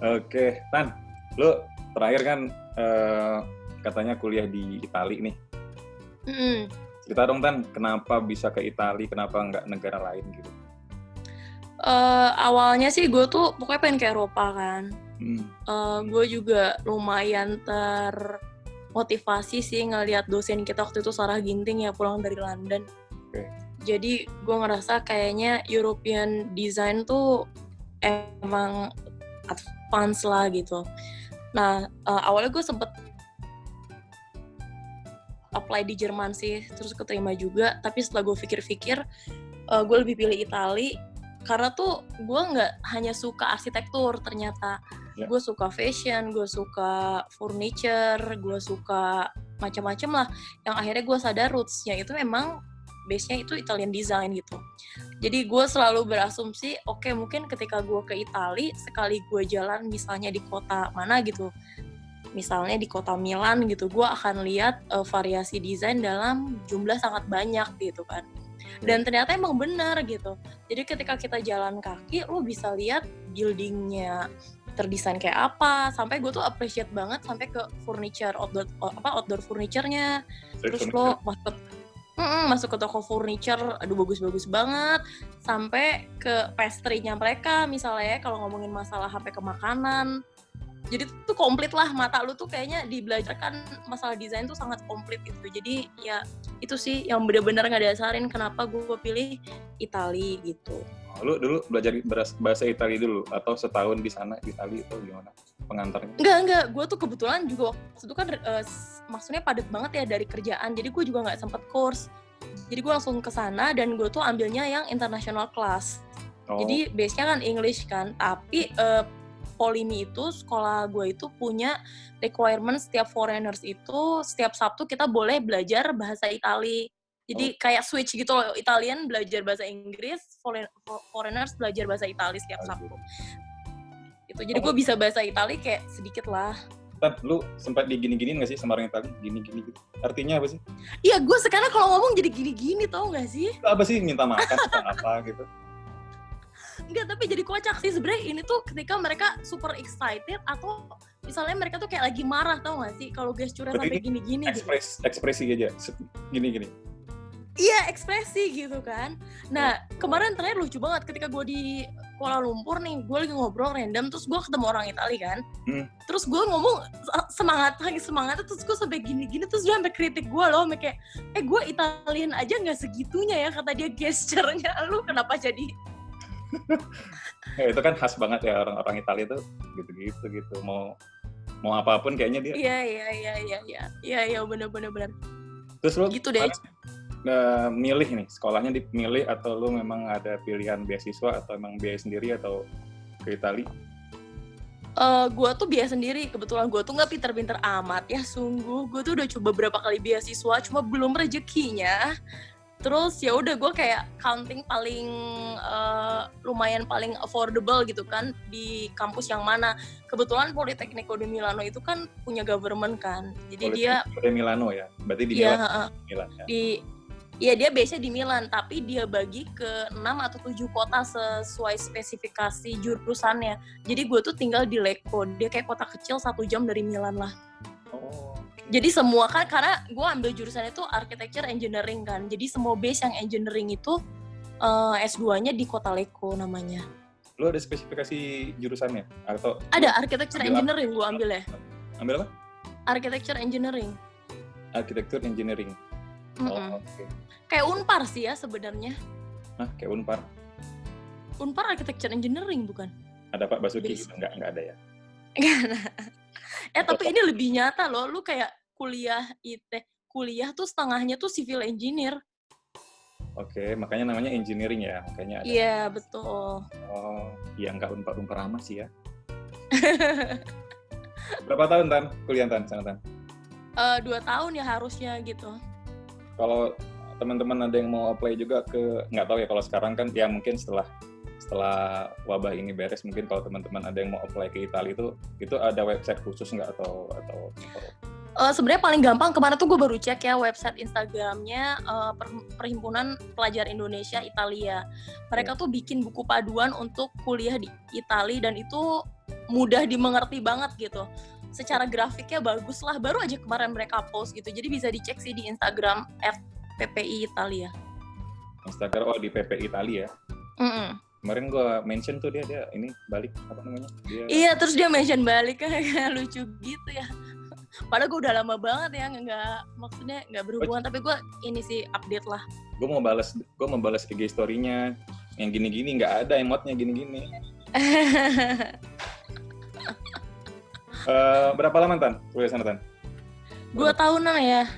Oke, Tan, lu terakhir kan katanya kuliah di Itali nih. Mm-mm. Cerita dong Tan, kenapa bisa ke Itali, kenapa nggak negara lain gitu? Awalnya sih gue tuh pokoknya pengen ke Eropa kan. Hmm. Gue juga lumayan termotivasi sih ngelihat dosen kita waktu itu Sarah Ginting ya pulang dari London. Oke. Jadi gue ngerasa kayaknya European design tuh emang advance lah gitu. Nah, awalnya gue sempet apply di Jerman sih, terus keterima juga. Tapi setelah gue pikir-pikir, gue lebih pilih Itali karena tuh gue nggak hanya suka arsitektur ternyata. Ya. Gue suka fashion, gue suka furniture, gue suka macam-macam lah. Yang akhirnya gue sadar roots-nya itu memang base-nya itu Italian design gitu. Jadi gue selalu berasumsi, oke, mungkin ketika gue ke Itali, sekali gue jalan misalnya di kota mana gitu, misalnya di kota Milan gitu, gue akan lihat variasi desain dalam jumlah sangat banyak gitu kan. Dan ternyata emang benar gitu. Jadi ketika kita jalan kaki, lo bisa lihat buildingnya terdesain kayak apa. Sampai gue tuh appreciate banget sampai ke furniture, outdoor furniture-nya. Terus lo masuk ke toko furniture, aduh bagus-bagus banget. Sampai ke pastry-nya mereka misalnya ya, kalau ngomongin masalah sampai ke makanan. Jadi tuh komplit lah, mata lu tuh kayaknya dibelajarkan masalah desain tuh sangat komplit gitu. Jadi ya itu sih yang benar-benar ngadasarin kenapa gue pilih Itali gitu. Lu dulu belajar bahasa Itali dulu atau setahun di sana di Itali itu gimana pengantarnya? Enggak, gue tuh kebetulan juga waktu itu kan maksudnya padat banget ya dari kerjaan, jadi gue juga nggak sempet course. Jadi gue langsung ke sana dan gue tuh ambilnya yang international class. Jadi base-nya kan English kan, tapi Polimi itu sekolah gue itu punya requirement setiap foreigners itu setiap Sabtu kita boleh belajar bahasa Itali. Jadi kayak switch gitu loh, Italian belajar bahasa Inggris, foreigners belajar bahasa Itali setiap Sabtu. Itu jadi gue bisa bahasa Itali kayak sedikit lah. Tan, lu sempat digini-giniin nggak sih sama orang Itali? Gini-gini gitu. Artinya apa sih? Iya, gue sekarang kalau ngomong jadi gini-gini tau nggak sih? Apa sih minta makan atau apa gitu? Enggak, tapi jadi kocak sih sebenarnya. Ini tuh ketika mereka super excited atau misalnya mereka tuh kayak lagi marah, tau gak sih kalau gesturnya sampai gini-gini ekspresi aja gini-gini. Iya, ekspresi gitu kan. Nah, kemarin terakhir lucu banget ketika gue di Kuala Lumpur nih, gue lagi ngobrol random, terus gue ketemu orang Itali kan. Terus gue ngomong semangat, terus gue sampai gini-gini, terus dia sampai kritik gue loh, kayak, gue Italian aja nggak segitunya ya, kata dia gesturnya, lu kenapa jadi... Ya, itu kan khas banget ya orang-orang Italia tuh gitu mau apapun kayaknya dia. Iya benar. Terus lu gitu deh. Milih nih sekolahnya dipilih atau lu memang ada pilihan beasiswa atau emang biaya sendiri atau ke Italia? Gue tuh biaya sendiri, kebetulan gue tuh nggak pinter-pinter amat ya, sungguh. Gue tuh udah coba beberapa kali beasiswa, cuma belum rezekinya. Terus ya udah gue kayak counting paling lumayan paling affordable gitu kan di kampus yang mana. Kebetulan Politecnico di Milano itu kan punya government kan. Jadi Politecnico di Milano ya. Berarti di Milan ya. Dia biasanya di Milan, tapi dia bagi ke 6 atau 7 kota sesuai spesifikasi jurusannya. Jadi gue tuh tinggal di Lecco, dia kayak kota kecil 1 jam dari Milan lah. Jadi semua kan, karena gue ambil jurusan itu architecture engineering kan, jadi semua base yang engineering itu S2-nya di kota Lecco namanya. Lu ada spesifikasi jurusannya? Atau ada architecture engineering gue ambil ya. Ambil apa? Architecture engineering. Architecture engineering. Okay. Kayak Unpar sih ya sebenarnya. Nah, kayak Unpar. Unpar architecture engineering bukan? Ada Pak Basuki gitu? Enggak ada ya? Tapi ini lebih nyata loh, lu kayak kuliah tuh setengahnya tuh civil engineer. Oke, makanya namanya engineering ya, makanya ada. Iya, betul. Ya enggak Unpar amat sih ya. Berapa tahun Tan kuliah Tan sana Tan? 2 tahun ya harusnya gitu. Kalau teman-teman ada yang mau apply juga ke, nggak tahu ya kalau sekarang kan ya mungkin setelah wabah ini beres, mungkin kalau teman-teman ada yang mau apply ke Italia itu ada website khusus nggak atau sebenarnya paling gampang kemarin tuh gue baru cek ya website Instagramnya Perhimpunan Pelajar Indonesia Italia. Mereka tuh bikin buku paduan untuk kuliah di Italia dan itu mudah dimengerti banget gitu. Secara grafiknya bagus lah, baru aja kemarin mereka post gitu, jadi bisa dicek sih di Instagram @PPI Italia. Instagram di PPI Italia ya. Kemarin gue mention tuh dia ini balik apa namanya? Iya, terus dia mention balik kayak lucu gitu ya. Padahal gue udah lama banget ya maksudnya nggak berhubungan, tapi gue ini sih update lah. Gue mau balas IG story-nya yang gini-gini, nggak ada emotnya gini-gini. Berapa lama Tan kuliah sana Tan? 2 tahunan ya.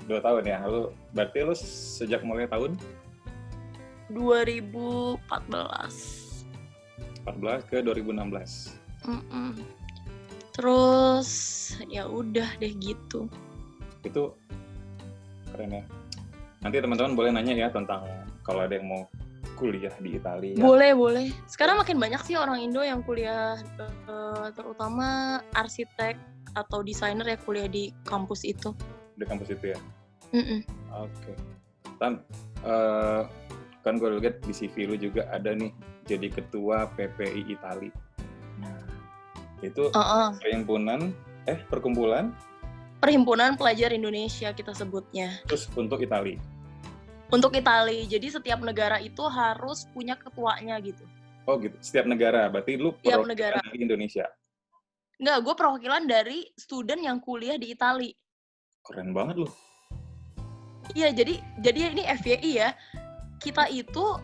2 tahun ya. Berarti lu sejak mulai tahun 2014 ke 2016. Terus ya udah deh gitu. Itu keren ya. Nanti teman-teman boleh nanya ya tentang kalau ada yang mau kuliah di Italia. Boleh. Sekarang makin banyak sih orang Indo yang kuliah, terutama arsitek atau desainer ya, kuliah di kampus itu. Di kampus itu ya? Oke. Tan, kan gue lihat di CV lu juga ada nih jadi ketua PPI Itali. Nah, itu Perhimpunan Pelajar Indonesia kita sebutnya. Terus untuk Itali? Untuk Itali, jadi setiap negara itu harus punya ketuanya gitu. Oh gitu, setiap negara, berarti lu perwakilan dari Indonesia? Enggak, gue perwakilan dari student yang kuliah di Itali. Keren banget lu. Iya, jadi ini FYI ya. Kita itu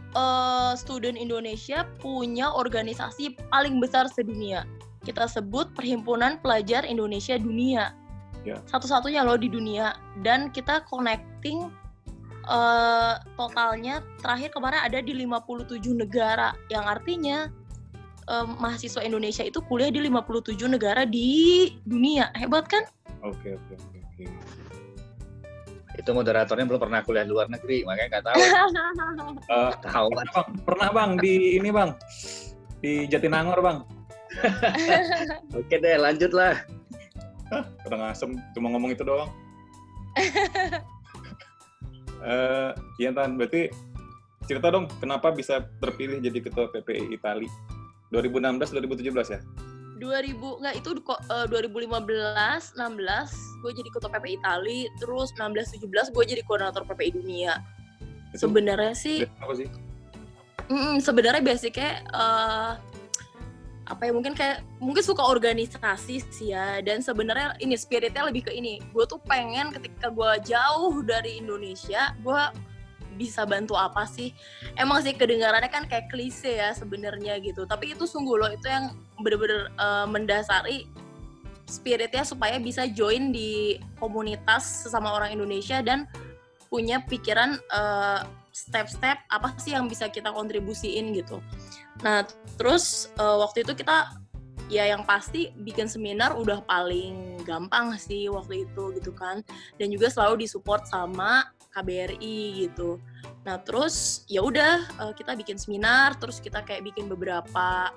student Indonesia punya organisasi paling besar sedunia. Kita sebut Perhimpunan Pelajar Indonesia Dunia. Ya. Satu-satunya loh di dunia. Dan kita connecting totalnya terakhir kemarin ada di 57 negara. Yang artinya mahasiswa Indonesia itu kuliah di 57 negara di dunia. Hebat kan? Oke. Itu moderatornya belum pernah kuliah luar negeri, makanya nggak tahu. Tahu bang, pernah bang di ini bang, di Jatinangor bang. Oke deh, lanjut lah. Udah ngasem, cuma ngomong itu doang. Iya Tan, berarti cerita dong kenapa bisa terpilih jadi ketua PPI Itali 2016-2017 ya? 2015, 16 gue jadi ketua PPI Itali, terus 16-17 gue jadi koordinator PPI Dunia. Sebenarnya sih apa sih? Sebenarnya basicnya mungkin suka organisasi sih ya, dan sebenarnya ini spiritnya lebih ke ini. Gue tuh pengen ketika gue jauh dari Indonesia, gue bisa bantu apa sih? Emang sih kedengarannya kan kayak klise ya sebenarnya gitu, tapi itu sungguh loh, itu yang bener-bener mendasari spiritnya supaya bisa join di komunitas sesama orang Indonesia dan punya pikiran step-step apa sih yang bisa kita kontribusiin gitu. Nah terus waktu itu kita ya yang pasti bikin seminar udah paling gampang sih waktu itu gitu kan, dan juga selalu disupport sama KBRI gitu. Nah terus ya udah kita bikin seminar, terus kita kayak bikin beberapa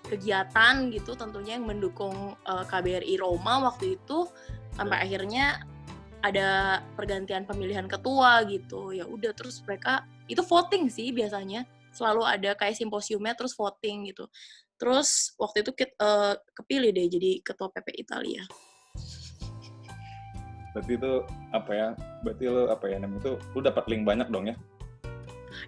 kegiatan gitu tentunya yang mendukung KBRI Roma waktu itu, sampai akhirnya ada pergantian pemilihan ketua gitu. Ya udah terus mereka itu voting sih, biasanya selalu ada kayak simposiumnya terus voting gitu. Terus waktu itu kepilih deh jadi ketua PPI Italia. Berarti itu lu dapat link banyak dong ya?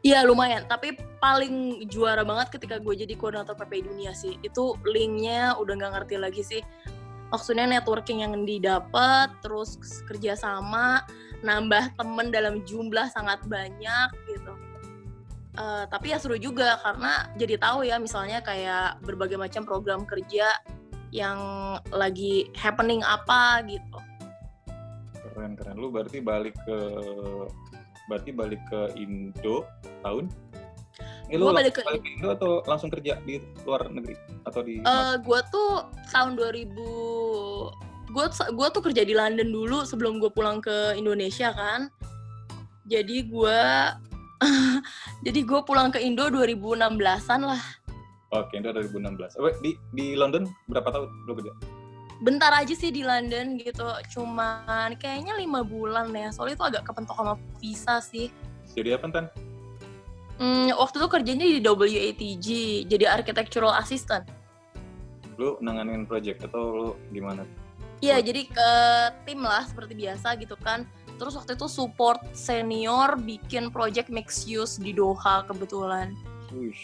Iya lumayan, tapi paling juara banget ketika gue jadi koordinator PPI Dunia sih. Itu linknya udah nggak ngerti lagi sih. Maksudnya networking yang didapat, terus kerjasama, nambah temen dalam jumlah sangat banyak gitu. Tapi ya seru juga karena jadi tahu ya misalnya kayak berbagai macam program kerja yang lagi happening apa gitu. Keren. Lu berarti balik ke Indo tahun? Lu balik ke Indo atau langsung kerja di luar negeri atau di? Gue tuh tahun 2000, gue tuh kerja di London dulu sebelum gue pulang ke Indonesia kan. Jadi gue pulang ke Indo 2016-an lah. Oke, Indo 2016. Di London berapa tahun lu kerja? Bentar aja sih di London gitu, cuman kayaknya 5 bulan ya, soalnya itu agak kepentok sama visa sih. Jadi apa Tan? Waktu itu kerjanya di WATG, jadi architectural assistant. Lu nanganin project atau lu gimana? Iya, jadi ke tim lah seperti biasa gitu kan. Terus waktu itu support senior bikin project mixed use di Doha kebetulan. Wih,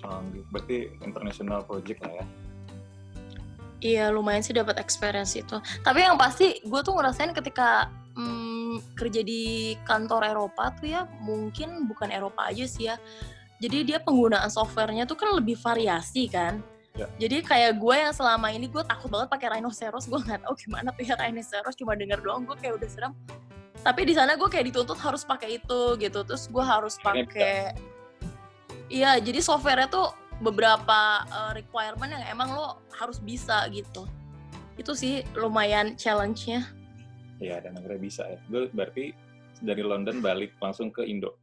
canggih. Berarti international project lah ya? Iya, lumayan sih dapat experience itu. Tapi yang pasti gue tuh ngerasain ketika kerja di kantor Eropa tuh ya, mungkin bukan Eropa aja sih ya. Jadi dia penggunaan softwarenya tuh kan lebih variasi kan. Ya. Jadi kayak gue yang selama ini gue takut banget pakai Rhinoceros, gue nggak tahu gimana tuh ya Rhinoceros, cuma denger doang gue kayak udah serem. Tapi di sana gue kayak dituntut harus pakai itu gitu, terus gue harus pakai, iya jadi softwarenya tuh beberapa requirement yang emang lo harus bisa gitu. Itu sih lumayan challenge-nya. Iya, dan akhirnya bisa ya. Gue berarti dari London balik langsung ke Indo.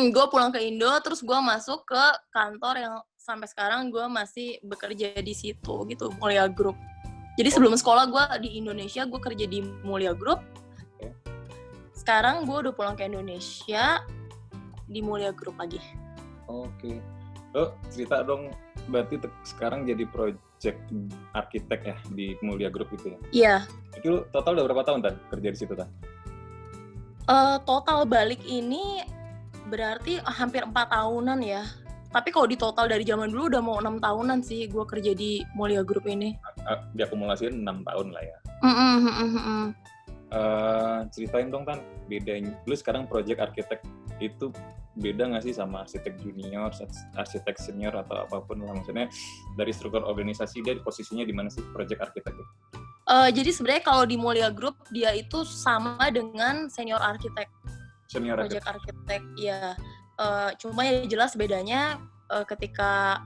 Gue pulang ke Indo, terus gue masuk ke kantor yang sampai sekarang gue masih bekerja di situ gitu, Mulia Group. Jadi sebelum sekolah gue di Indonesia, gue kerja di Mulia Group. Okay. Sekarang gue udah pulang ke Indonesia di Mulia Group lagi. Oke. Lo cerita dong, berarti sekarang jadi project arsitek ya di Mulia Group itu ya? Iya. Itu total udah berapa tahun Tan kerja di situ Tan? Total balik ini berarti hampir 4 tahunan ya. Tapi kalau di total dari zaman dulu udah mau 6 tahunan sih gue kerja di Mulia Group ini. Diakumulasiin 6 tahun lah ya. Ceritain dong Tan, bedanya. Lu sekarang project arsitek itu beda nggak sih sama arsitek junior, arsitek senior atau apapun lah, maksudnya dari struktur organisasi dia posisinya di mana sih project arsitek itu? Jadi sebenarnya kalau di Mulia Group dia itu sama dengan senior arsitek. Senior project arsitek ya. Cuma ya jelas bedanya ketika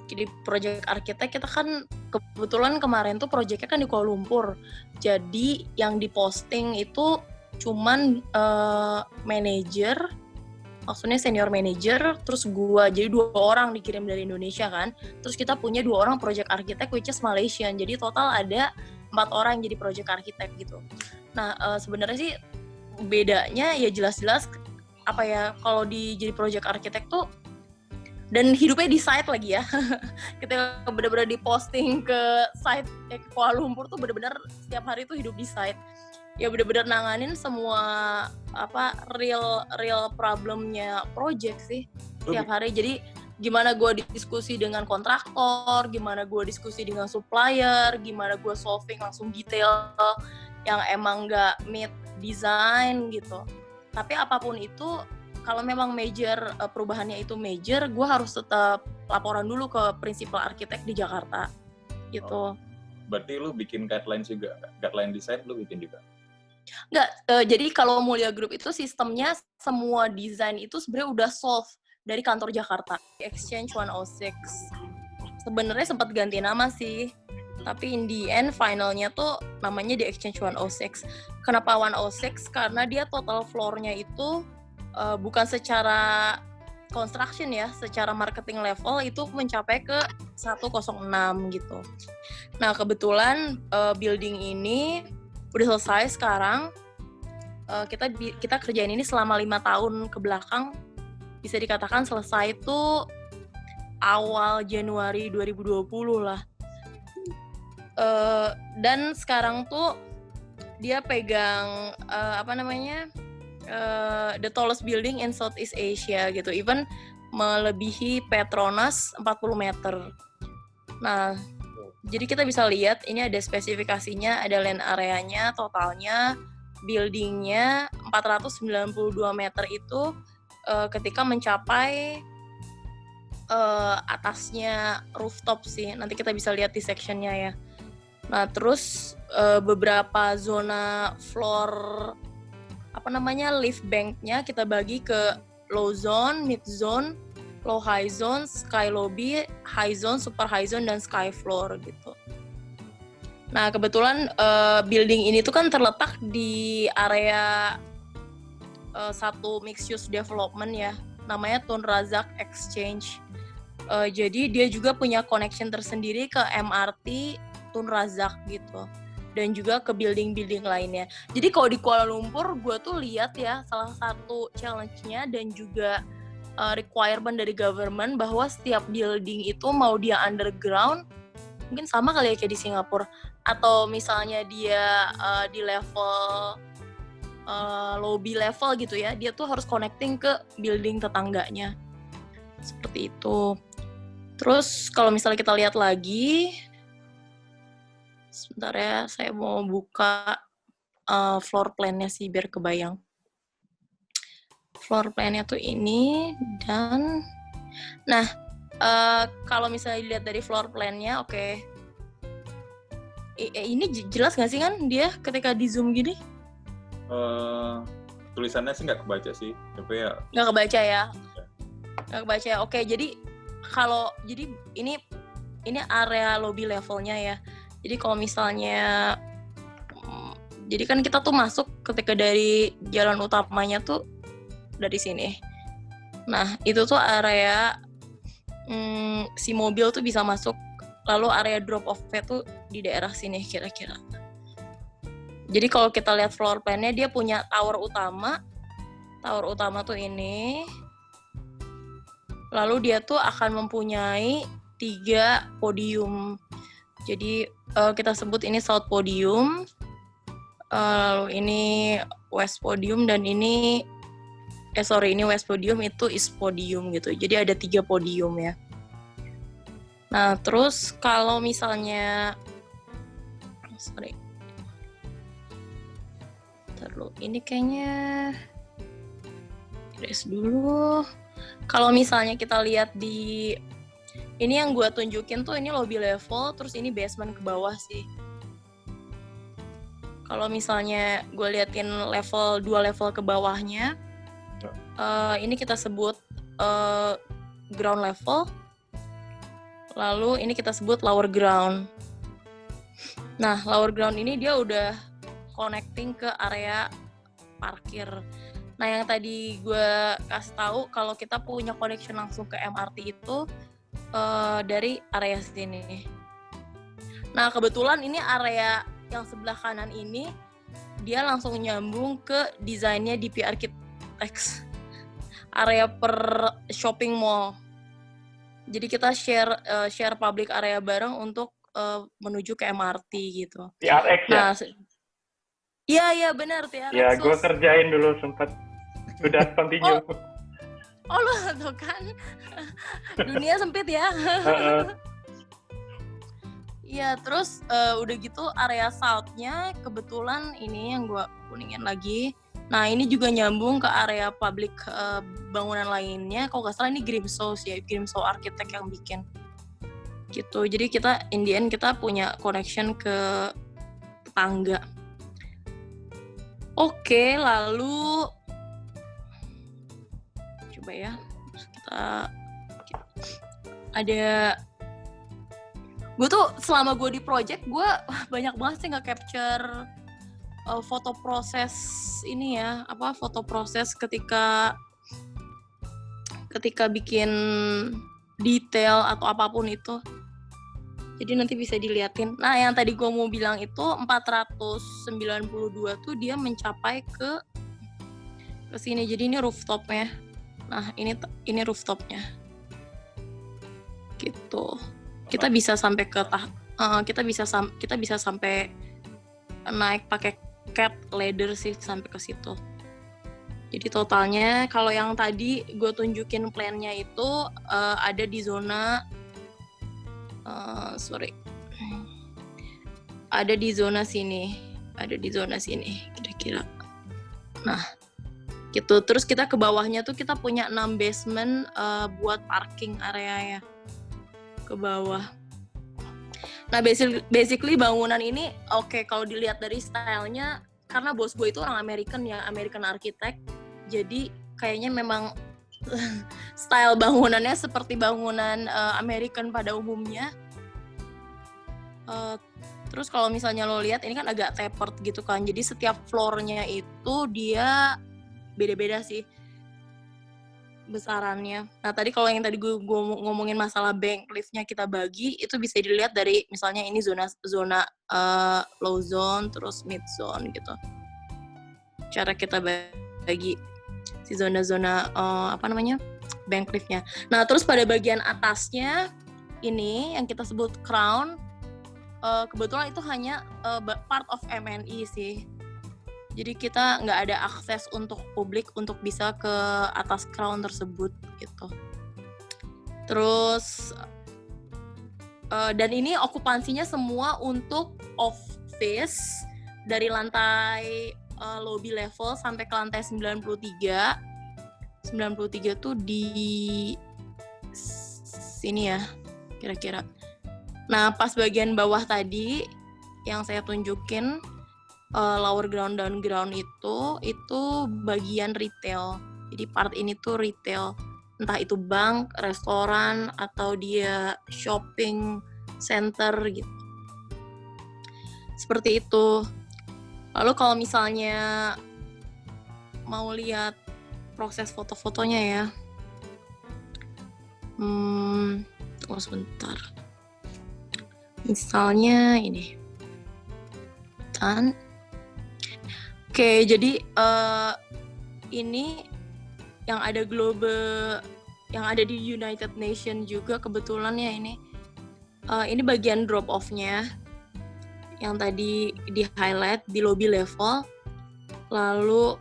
di project arsitek kita kan kebetulan kemarin tuh projectnya kan di Kuala Lumpur. Jadi yang diposting itu cuman manajer, maksudnya senior manager, terus gua, jadi 2 orang dikirim dari Indonesia kan. Terus kita punya 2 orang project architect which is Malaysian. Jadi total ada 4 orang jadi project architect gitu. Nah, sebenarnya sih bedanya ya jelas-jelas apa ya, kalau jadi project architect tuh dan hidupnya di site lagi ya. Kita benar-benar diposting ke site ke Kuala Lumpur tuh benar-benar setiap hari tuh hidup di site. Ya benar-benar nanganin semua apa real problemnya project sih setiap hari. Jadi gimana gue diskusi dengan kontraktor, gimana gue diskusi dengan supplier, gimana gue solving langsung detail yang emang nggak meet design gitu. Tapi apapun itu, kalau memang major perubahannya itu major, gue harus tetap laporan dulu ke principal arsitek di Jakarta gitu. Berarti lu bikin guidelines juga, guideline design lu bikin juga? Enggak, jadi kalau Mulia Group itu sistemnya semua desain itu sebenarnya udah solve dari kantor Jakarta. Exchange 106. Sebenarnya sempat ganti nama sih, tapi in the end finalnya tuh namanya di Exchange 106. Kenapa 106? Karena dia total floor-nya itu bukan secara construction ya, secara marketing level itu mencapai ke 106 gitu. Nah kebetulan building ini udah selesai sekarang. Kita kerjain ini selama 5 tahun ke belakang. Bisa dikatakan selesai itu awal Januari 2020 lah. Dan sekarang tuh dia pegang the tallest building in Southeast Asia gitu, even melebihi Petronas 40 meter. Nah, jadi kita bisa lihat ini ada spesifikasinya, ada land areanya, totalnya, buildingnya 492 meter itu ketika mencapai atasnya rooftop sih, nanti kita bisa lihat di sectionnya ya. Nah terus beberapa zona floor lift banknya kita bagi ke low zone, mid zone, low high zone, sky lobby, high zone, super high zone, dan sky floor gitu. Nah kebetulan building ini tuh kan terletak di area satu mixed use development ya, namanya Tun Razak Exchange. Jadi dia juga punya connection tersendiri ke MRT Tun Razak gitu, dan juga ke building-building lainnya. Jadi kalau di Kuala Lumpur, gue tuh lihat ya, salah satu challenge-nya dan juga requirement dari government bahwa setiap building itu mau dia underground mungkin sama kali ya kayak di Singapura, atau misalnya dia di level lobby level gitu ya, dia tuh harus connecting ke building tetangganya seperti itu. Terus kalau misalnya kita lihat lagi, sebentar ya, saya mau buka floor plan-nya sih biar kebayang. Floor plan-nya tuh ini, dan nah kalau misalnya dilihat dari floor plan-nya, oke. Ini jelas nggak sih kan dia ketika di zoom gini? Tulisannya sih nggak kebaca sih, tapi ya Nggak kebaca ya? Nggak kebaca ya. Oke, jadi ini area lobby levelnya ya. Jadi kalau misalnya jadi kan kita tuh masuk ketika dari jalan utamanya tuh dari sini. Nah, itu tuh area si mobil tuh bisa masuk, lalu area drop off-nya tuh di daerah sini kira-kira. Jadi kalau kita lihat floor plan-nya, dia punya tower utama. Tower utama tuh ini. Lalu dia tuh akan mempunyai 3 podium. Jadi kita sebut ini South Podium. Lalu ini West Podium, dan ini ini West Podium, itu East Podium gitu. Jadi ada 3 podium ya. Nah, terus kalau misalnya ini kayaknya erase dulu. Kalau misalnya kita lihat di ini yang gue tunjukin tuh ini lobby level, terus ini basement ke bawah sih. Kalau misalnya gue liatin level 2 level ke bawahnya, ini kita sebut ground level. Lalu ini kita sebut lower ground. Nah, lower ground ini dia udah connecting ke area parkir. Nah, yang tadi gue kasih tahu kalau kita punya connection langsung ke MRT itu dari area sini. Nah, kebetulan ini area yang sebelah kanan ini dia langsung nyambung ke desainnya DP Architects, area per shopping mall. Jadi kita share public area bareng untuk menuju ke MRT gitu. TRX ya? Iya benar TRX. Ya, gue kerjain dulu sempat. Udah continue. Oh lo tuh kan, dunia sempit ya. Iya, terus udah gitu area south-nya kebetulan ini yang gue kuningin lagi. Nah, ini juga nyambung ke area public bangunan lainnya. Kalau nggak salah ini Grimshaw sih ya, Grimshaw Architect yang bikin. Gitu. Jadi kita in the end kita punya connection ke tetangga. Oke, lalu coba ya. Kita ada gue tuh selama gue di project gue banyak banget sih nge-capture foto proses ini ya, foto proses ketika bikin detail atau apapun itu. Jadi nanti bisa diliatin. Nah, yang tadi gue mau bilang itu 492 tuh dia mencapai ke sini. Jadi ini rooftopnya. Nah, ini rooftopnya. Gitu. Kita bisa sampai ke kita bisa sampai naik pakai cat ladder sih sampai ke situ. Jadi totalnya kalau yang tadi gue tunjukin plan-nya itu ada di zona ada di zona sini kira-kira. Nah, gitu. Terus kita ke bawahnya tuh kita punya 6 basement buat parking area ya. Ke bawah. Nah, basically bangunan ini kalau dilihat dari stylenya, karena bos gue itu orang American ya, American architect, jadi kayaknya memang style bangunannya seperti bangunan American pada umumnya. Terus kalau misalnya lo lihat ini kan agak tapered gitu kan, jadi setiap floor-nya itu dia beda-beda sih besarannya. Nah, tadi kalau yang tadi gue ngomongin masalah bank lift-nya kita bagi, itu bisa dilihat dari misalnya ini zona low zone, terus mid zone gitu. Cara kita bagi si zona-zona bank lift-nya. Nah, terus pada bagian atasnya ini yang kita sebut crown, kebetulan itu hanya part of MNI sih. Jadi kita nggak ada akses untuk publik untuk bisa ke atas crown tersebut gitu. Terus dan ini okupansinya semua untuk office dari lantai lobby level sampai ke lantai 93. 93 tuh di sini ya kira-kira. Nah pas bagian bawah tadi yang saya tunjukin lower ground down ground itu bagian retail. Jadi part ini tuh retail, entah itu bank, restoran, atau dia shopping center gitu. Seperti itu. Lalu kalau misalnya mau lihat proses foto-fotonya ya, tunggu sebentar. Misalnya ini. Oke, jadi ini yang ada global, yang ada di United Nations juga kebetulan ya ini. Ini bagian drop off-nya yang tadi di highlight di lobby level. Lalu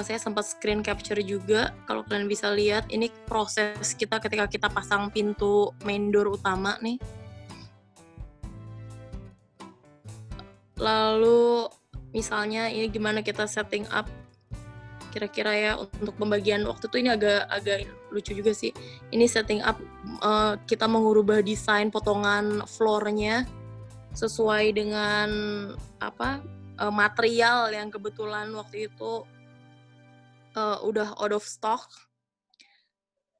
saya sempat screen capture juga. Kalau kalian bisa lihat, ini proses kita ketika kita pasang pintu main door utama nih. Lalu misalnya ini gimana kita setting up kira-kira ya untuk pembagian waktu itu. Ini agak lucu juga sih. Ini setting up kita mengubah desain potongan floor-nya sesuai dengan material yang kebetulan waktu itu udah out of stock.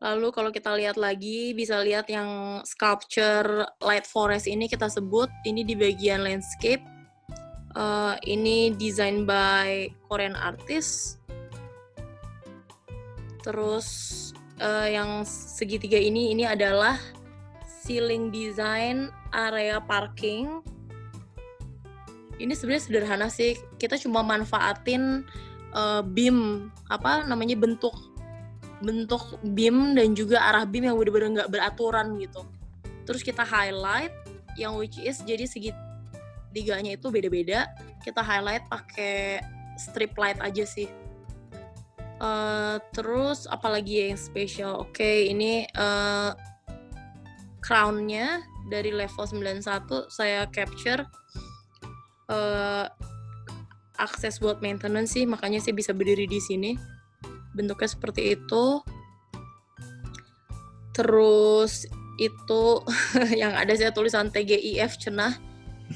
Lalu kalau kita lihat lagi bisa lihat yang sculpture light forest ini kita sebut ini di bagian landscape. Ini design by Korean artist. Terus yang segitiga ini adalah ceiling design area parking. Ini sebenarnya sederhana sih. Kita cuma manfaatin beam, bentuk beam dan juga arah beam yang benar-benar nggak beraturan gitu. Terus kita highlight yang which is jadi segitiganya itu beda-beda. Kita highlight pakai strip light aja sih. Terus apalagi yang spesial? Oke, ini crown-nya dari level 91 saya capture. Akses buat maintenance sih, makanya saya bisa berdiri di sini. Bentuknya seperti itu. Terus itu yang ada saya tulisan TGIF cenah.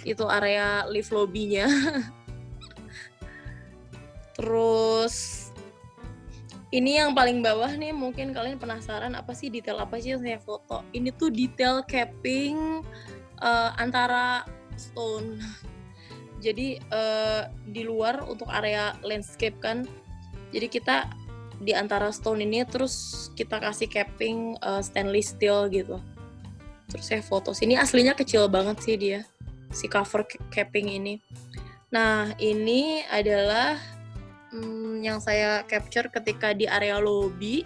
Itu area lift lobby-nya. Terus ini yang paling bawah nih, mungkin kalian penasaran apa sih detail apa sih yang saya foto. Ini tuh detail capping antara stone. Jadi di luar untuk area landscape kan. Jadi kita di antara stone ini terus kita kasih capping stainless steel gitu. Terus saya foto. Sini aslinya kecil banget sih dia, si cover capping ini. Nah ini adalah yang saya capture ketika di area lobby,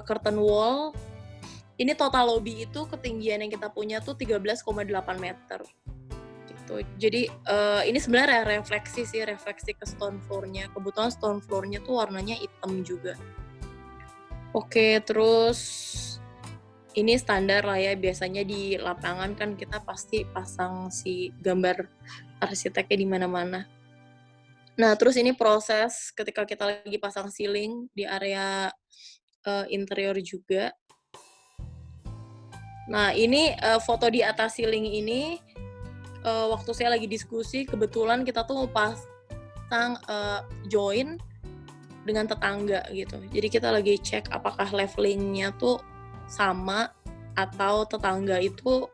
curtain wall. Ini total lobby itu ketinggian yang kita punya tuh 13,8 meter. Gitu. Jadi ini sebenarnya refleksi ke stone floor-nya. Kebetulan stone floor-nya tuh warnanya hitam juga. Oke, terus ini standar lah ya. Biasanya di lapangan kan kita pasti pasang si gambar arsiteknya di mana-mana. Nah, terus ini proses ketika kita lagi pasang ceiling di area interior juga. Nah, ini foto di atas ceiling ini waktu saya lagi diskusi, kebetulan kita tuh pasang join dengan tetangga gitu. Jadi kita lagi cek apakah levelingnya tuh sama atau tetangga itu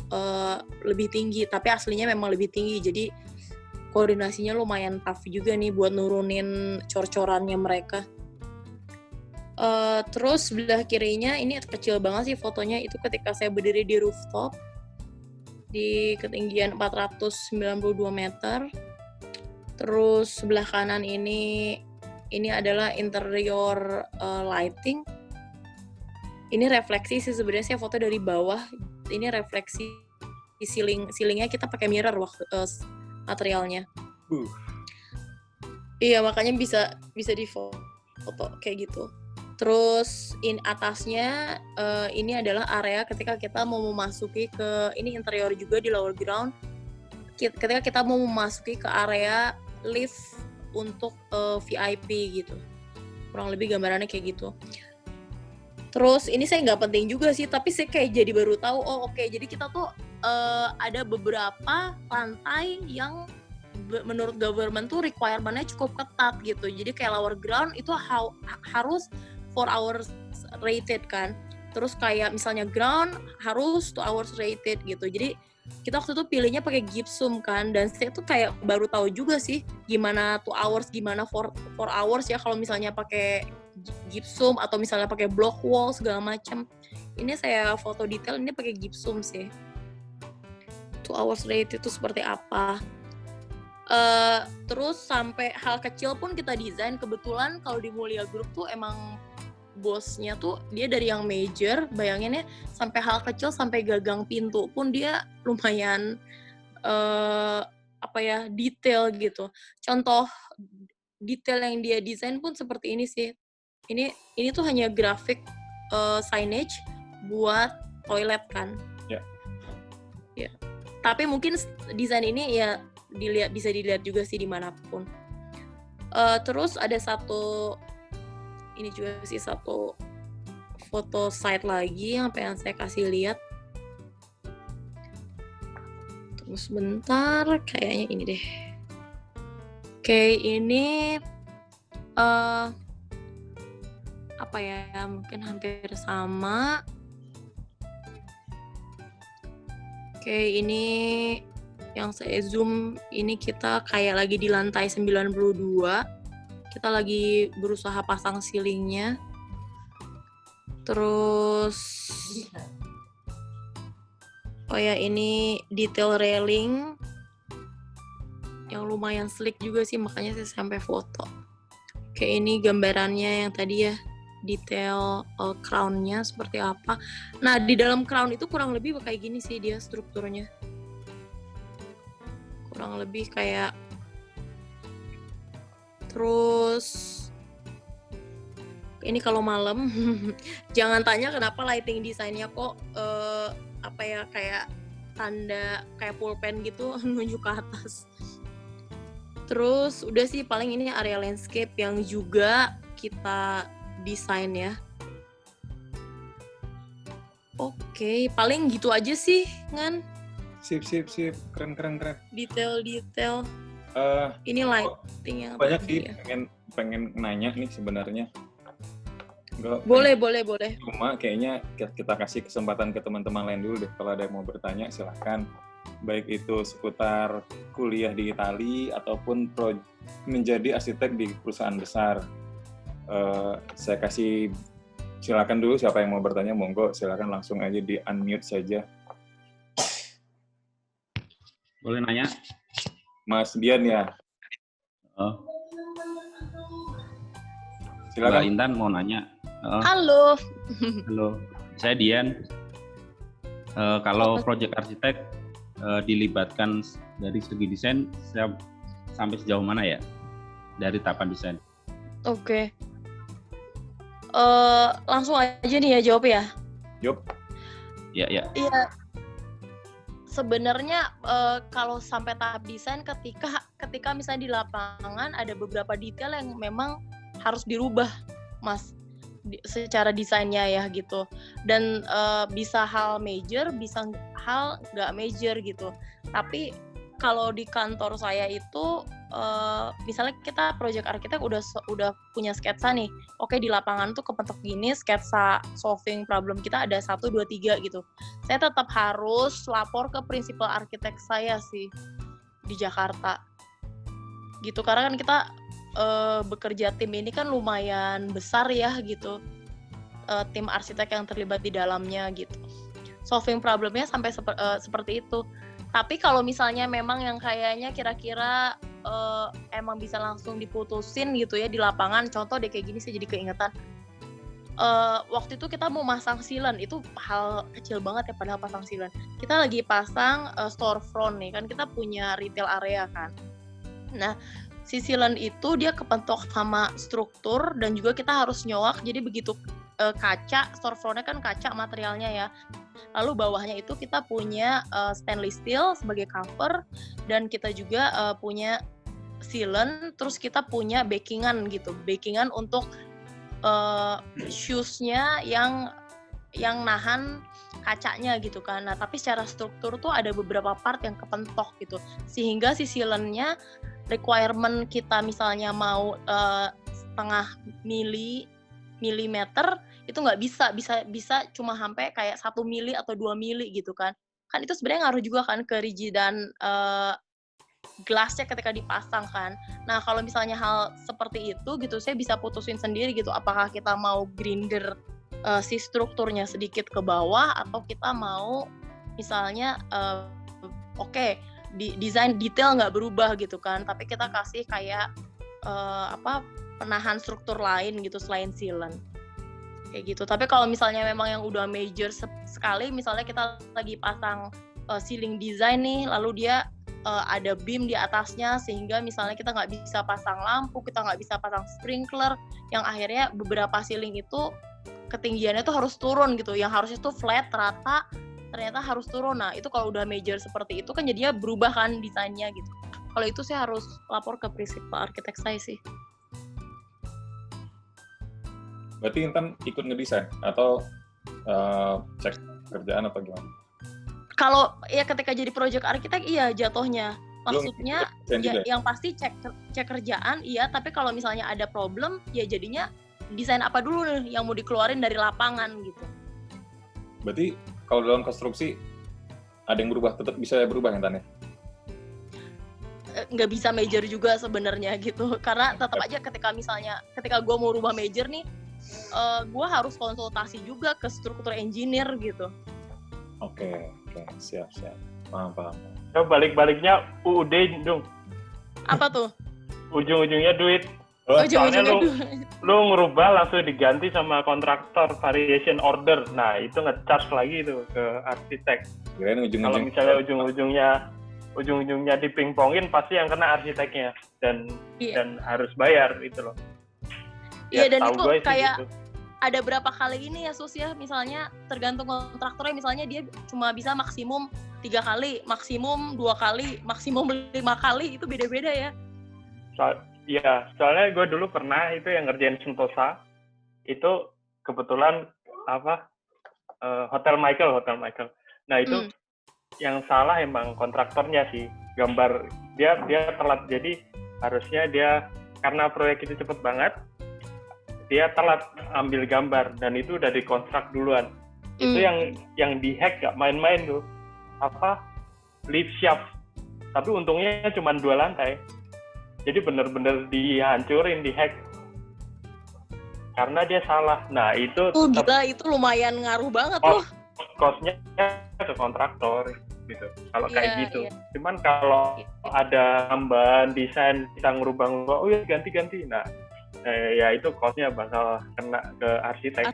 lebih tinggi. Tapi aslinya memang lebih tinggi, jadi koordinasinya lumayan tough juga nih buat nurunin cor-corannya mereka. Terus sebelah kirinya ini kecil banget sih fotonya, itu ketika saya berdiri di rooftop di ketinggian 492 meter. Terus sebelah kanan ini adalah interior lighting. Ini refleksi sih sebenarnya, saya foto dari bawah. Ini refleksi ceilingnya kita pakai mirror waktu materialnya. Uh. Iya, makanya bisa di foto kayak gitu. Terus atasnya ini adalah area ketika kita mau memasuki ke ini interior juga di lower ground. Ketika kita mau memasuki ke area lift untuk VIP gitu. Kurang lebih gambarannya kayak gitu. Terus ini saya nggak penting juga sih, tapi saya kayak jadi baru tahu, oke, jadi kita tuh ada beberapa lantai yang menurut government tuh requirement-nya cukup ketat gitu. Jadi kayak lower ground itu harus 4 hours rated kan. Terus kayak misalnya ground harus 2 hours rated gitu. Jadi kita waktu itu pilihnya pakai gypsum kan, dan saya tuh kayak baru tahu juga sih gimana 2 hours, gimana 4 hours ya kalau misalnya pakai gypsum atau misalnya pakai block wall segala macam. Ini saya foto detail ini pakai gypsum sih. 2 hours rated itu seperti apa? Terus sampai hal kecil pun kita desain. Kebetulan kalau di Mulia Group tuh emang bosnya tuh dia dari yang major, bayangin ya, sampai hal kecil, sampai gagang pintu pun dia lumayan detail gitu. Contoh detail yang dia desain pun seperti ini sih. Ini tuh hanya grafik signage buat toilet kan. Ya. Ya. Tapi mungkin desain ini ya bisa dilihat juga sih dimanapun. Terus ada ini juga sih satu foto site lagi yang pengen saya kasih lihat. Terus bentar, kayaknya ini deh. Oke, ini mungkin hampir sama. Oke, ini yang saya zoom, ini kita kayak lagi di lantai 92. Kita lagi berusaha pasang ceilingnya. Terus ini detail railing yang lumayan slick juga sih, makanya saya sampai foto. Oke, ini gambarannya yang tadi ya, detail crown-nya seperti apa. Nah, di dalam crown itu kurang lebih kayak gini sih dia strukturnya. Kurang lebih kayak, terus ini kalau malam jangan tanya kenapa lighting desainnya kok kayak tanda kayak pulpen gitu nunjuk ke atas. Terus udah sih paling ini area landscape yang juga kita desain ya. Oke, paling gitu aja sih, Ngan. Sip. Keren. Detail. Ini lighting yang banyak tadi sih ya. pengen nanya nih sebenarnya. Boleh. Cuma kayaknya kita kasih kesempatan ke teman-teman lain dulu deh. Kalau ada yang mau bertanya silahkan. Baik itu seputar kuliah di Itali ataupun menjadi arsitek di perusahaan besar. Saya kasih silakan dulu, siapa yang mau bertanya monggo silakan langsung aja di unmute saja. Boleh nanya? Mas Dian ya. Oh. Silakan. Mbak Intan mau nanya. Halo. Halo, saya Dian. Kalau proyek arsitek dilibatkan dari segi desain, saya sampai sejauh mana ya dari tahapan desain? Oke. Langsung aja nih ya jawab ya. Yup. Ya. Iya. Sebenarnya kalau sampai tahap desain, ketika misalnya di lapangan ada beberapa detail yang memang harus dirubah, Mas, secara desainnya ya gitu. Dan bisa hal major, bisa hal nggak major gitu. Tapi kalau di kantor saya itu misalnya kita project arsitek udah punya sketsa nih. Oke, di lapangan tuh kepentok gini, sketsa solving problem kita ada 1, 2, 3 gitu. Saya tetap harus lapor ke prinsipal arsitek saya sih di Jakarta. Gitu, karena kan kita bekerja tim ini kan lumayan besar ya gitu. Tim arsitek yang terlibat di dalamnya gitu. Solving problemnya sampai seperti itu. Tapi kalau misalnya memang yang kayaknya kira-kira emang bisa langsung diputusin gitu ya di lapangan, contoh deh kayak gini saya jadi keingetan. waktu itu kita mau masang silen, itu hal kecil banget ya padahal pasang silen. Kita lagi pasang storefront nih, kan kita punya retail area kan. Nah, si silen itu dia kepentok sama struktur dan juga kita harus nyowak, jadi begitu kaca, storefront-nya kan kaca materialnya ya. Lalu bawahnya itu kita punya stainless steel sebagai cover dan kita juga punya silen, terus kita punya backingan gitu, backingan untuk shoes-nya yang nahan kacanya gitu kan. Nah, tapi secara struktur tuh ada beberapa part yang kepentok gitu. Sehingga si silennya requirement kita misalnya mau setengah milimeter itu nggak bisa cuma sampai kayak 1 mili atau 2 mili gitu kan. Kan itu sebenarnya ngaruh juga kan ke rigidan gelasnya ketika dipasang kan. Nah, kalau misalnya hal seperti itu gitu, saya bisa putusin sendiri gitu, apakah kita mau grinder si strukturnya sedikit ke bawah atau kita mau misalnya desain detail nggak berubah gitu kan, tapi kita kasih kayak penahan struktur lain gitu selain silen kayak gitu. Tapi kalau misalnya memang yang udah major sekali, misalnya kita lagi pasang ceiling design nih, lalu dia ada beam di atasnya sehingga misalnya kita nggak bisa pasang lampu, kita nggak bisa pasang sprinkler, yang akhirnya beberapa ceiling itu ketinggiannya tuh harus turun gitu, yang harusnya tuh flat rata ternyata harus turun. Nah, itu kalau udah major seperti itu kan jadinya berubah kan desainnya gitu. Kalau itu saya harus lapor ke prinsipal arsitek saya sih. Berarti Intan ikut ngedesain atau cek kerjaan atau gimana? Kalau ya ketika jadi project arsitek iya jatuhnya. Maksudnya ya, yang pasti cek kerjaan iya, tapi kalau misalnya ada problem ya jadinya desain apa dulu nih yang mau dikeluarin dari lapangan gitu. Berarti kalau dalam konstruksi ada yang berubah, tetap bisa berubah Intan ya? Nggak bisa major juga sebenarnya gitu, karena tetap aja ketika gue mau rubah major nih, gue harus konsultasi juga ke struktur engineer gitu. Oke, siap. Paham. Ya, balik-baliknya UUD dong. Apa tuh? Ujung-ujungnya duit. Ujung-ujungnya lu ngerubah langsung diganti sama kontraktor variation order. Nah, itu nge-charge lagi tuh ke arsitek. Kalau misalnya ujung-ujungnya dipingpongin, pasti yang kena arsiteknya dan harus bayar itu loh. Iya, dan itu kayak gitu. Ada berapa kali ini ya Sus ya, misalnya tergantung kontraktornya, misalnya dia cuma bisa maksimum 3 kali, maksimum 2 kali, maksimum 5 kali, itu beda-beda ya. Soalnya gue dulu pernah itu yang ngerjain Sentosa, itu kebetulan Hotel Michael. Nah itu yang salah emang kontraktornya sih, gambar dia telat, jadi harusnya dia karena proyek itu cepet banget, dia telat ambil gambar dan itu udah dikonstrak duluan. Itu yang dihack gak main-main tuh, lift shaft, tapi untungnya cuma 2 lantai. Jadi bener-bener dihancurin, dihack karena dia salah. Nah itu gila, itu lumayan ngaruh banget loh. Cost-nya ke kontraktor gitu. Kalau kayak gitu. Iya. Cuman kalau ada tambahan desain kita ngerubah-ngerubah, oh ya ganti-ganti. Nah, ya itu cost-nya bakal kena ke arsitek.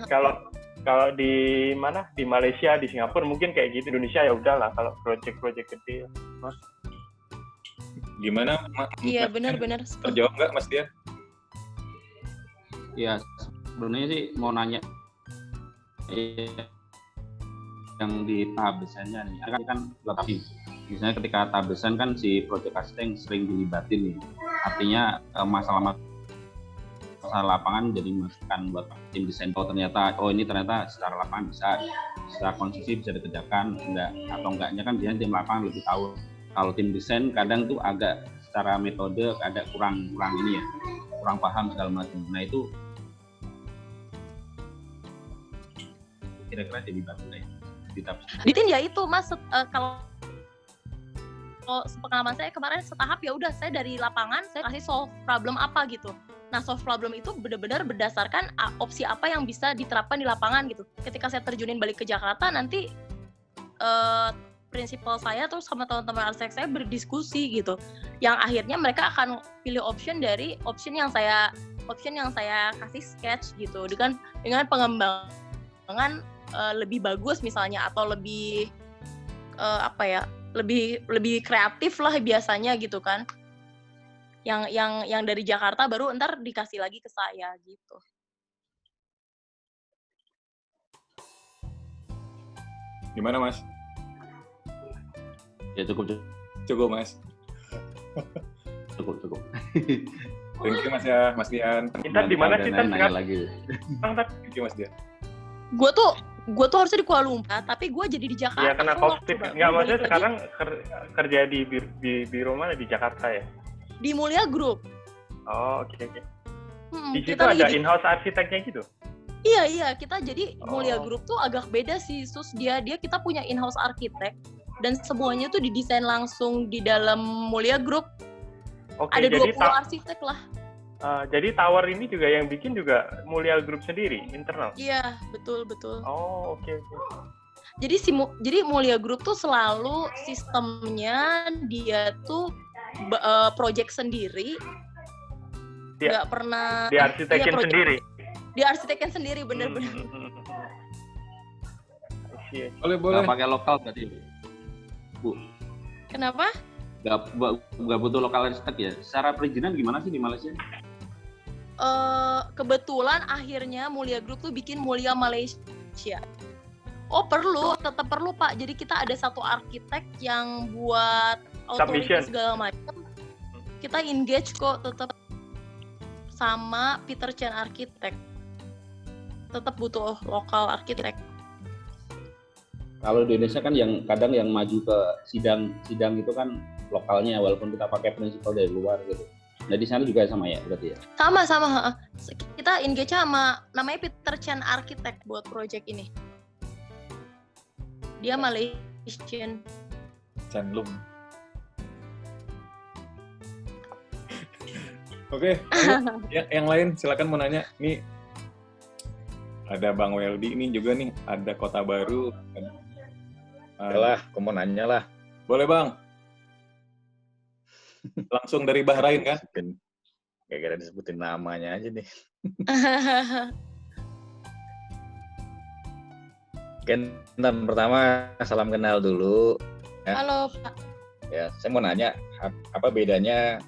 Kalau di mana? Di Malaysia, di Singapura mungkin kayak gitu. Indonesia ya udahlah kalau project-project gede. Mas. Gimana? Iya, benar-benar. Terjawab nggak Mas Dian? Ya, sebenarnya sih mau nanya yang di tahap desainnya nih, kan lebih. Misalnya ketika tahap desain kan si project arsitek sering dilibatin nih. Artinya masalah lapangan jadi masukan buat tim desain. Ini ternyata secara lapangan bisa, secara konstruksi bisa dikerjakan, enggaknya kan biasanya tim lapangan lebih tahu. Kalau tim desain kadang tuh agak secara metode ada kurang ini ya, kurang paham segala macam. Nah itu kira-kira jadi batu ya. Ditin ya itu Mas, kalau pengalaman saya kemarin setahap ya udah, saya dari lapangan saya kasih solve problem apa gitu. Nah, solve problem itu benar-benar berdasarkan opsi apa yang bisa diterapkan di lapangan gitu. Ketika saya terjunin balik ke Jakarta nanti prinsipal saya terus sama teman-teman arsitek saya berdiskusi gitu. Yang akhirnya mereka akan pilih option dari option yang saya kasih sketch gitu dengan pengembangan lebih bagus misalnya atau lebih lebih kreatif lah biasanya gitu kan. Yang dari Jakarta baru ntar dikasih lagi ke saya gitu. Gimana Mas? Ya cukup Mas. cukup. Thank you Mas ya, Mas Dian. Intan di mana sih Tan? Nanya lagi. Thank you Mas Dian. Gue tuh harusnya di Kuala Lumpur, tapi gue jadi di Jakarta. Ya kena Loh, COVID. coba. Nggak, maksudnya sekarang kerja di biro mana di Jakarta ya? Di Mulia Group. Oh, oke. Di situ kita ada lagi in-house arsiteknya gitu? Iya, kita jadi Mulia Oh. Group tuh agak beda sih, Sus. Dia kita punya in-house arsitek dan semuanya tuh didesain langsung di dalam Mulia Group. Oke, Ada jadi 20 arsitek lah. jadi tower ini juga yang bikin juga Mulia Group sendiri, internal? Iya, betul. Oh, oke. Jadi Mulia Group tuh selalu sistemnya dia tuh project sendiri. Dia- Nggak pernah Diarsitekin project- sendiri? Diarsitekin sendiri, bener-bener. Iya. Boleh. Nggak pakai lokal berarti, Bu. Kenapa? Nggak butuh lokal arsitek ya. Secara perizinan gimana sih di Malaysia? Kebetulan akhirnya Mulia Group tuh bikin Mulia Malaysia. Oh tetap perlu Pak. Jadi kita ada satu arsitek yang buat authority Submission. segala macam. Kita engage kok tetap sama Peter Chan Architect. Tetap butuh lokal arsitek. Kalau di Indonesia kan yang kadang yang maju ke sidang itu kan lokalnya, walaupun kita pakai prinsipal dari luar gitu. Nah di sana juga sama ya berarti ya? Sama. Kita engage sama namanya Peter Chan Architect buat project ini. Dia Malaysian. Canlum. Oke, yang lain silakan mau nanya. Nih ada Bang Weldy ini juga nih, ada Kota Baru. Lah, aku mau nanya lah. Boleh Bang. Langsung dari Bahrain kan? Gara-gara disebutin namanya aja nih. Dan pertama salam kenal dulu. Ya. Halo Pak. Ya, saya mau nanya apa bedanya?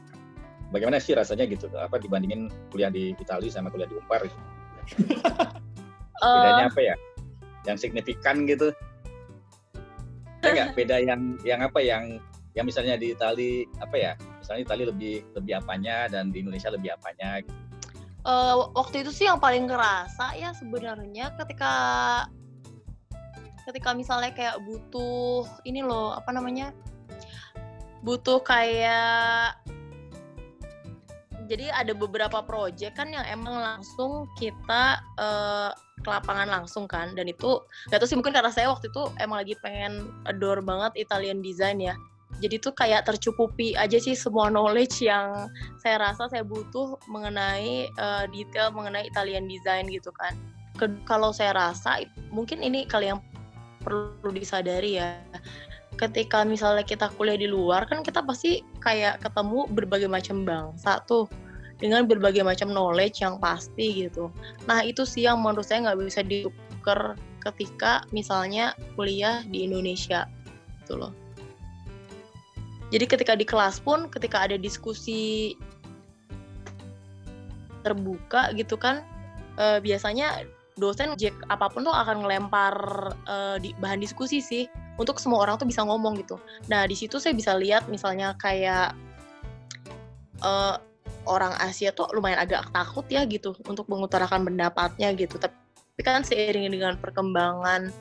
Bagaimana sih rasanya gitu? Apa dibandingin kuliah di Italia sama kuliah di Unpar? Gitu? Bedanya apa ya? Yang signifikan gitu? Ada nggak beda yang apa yang misalnya di Italia apa ya? Misalnya Italia lebih apanya dan di Indonesia lebih apanya? Gitu. Waktu itu sih yang paling kerasa ya sebenarnya ketika misalnya kayak butuh ini loh apa namanya, butuh kayak jadi ada beberapa project kan yang emang langsung kita ke lapangan langsung kan, dan itu nggak tahu sih mungkin karena saya waktu itu emang lagi pengen adore banget Italian design ya, jadi tuh kayak tercukupi aja sih semua knowledge yang saya rasa saya butuh mengenai detail mengenai Italian design gitu kan. Kalau saya rasa mungkin ini kali yang perlu disadari ya, ketika misalnya kita kuliah di luar kan kita pasti kayak ketemu berbagai macam bangsa tuh dengan berbagai macam knowledge yang pasti gitu. Nah itu sih yang menurut saya nggak bisa ditukar ketika misalnya kuliah di Indonesia gitu loh. Jadi ketika di kelas pun ketika ada diskusi terbuka gitu kan, biasanya dosen apapun tuh akan ngelempar bahan diskusi sih untuk semua orang tuh bisa ngomong gitu. Nah di situ saya bisa lihat misalnya kayak orang Asia tuh lumayan agak takut ya gitu untuk mengutarakan pendapatnya gitu. Tapi kan seiring dengan perkembangan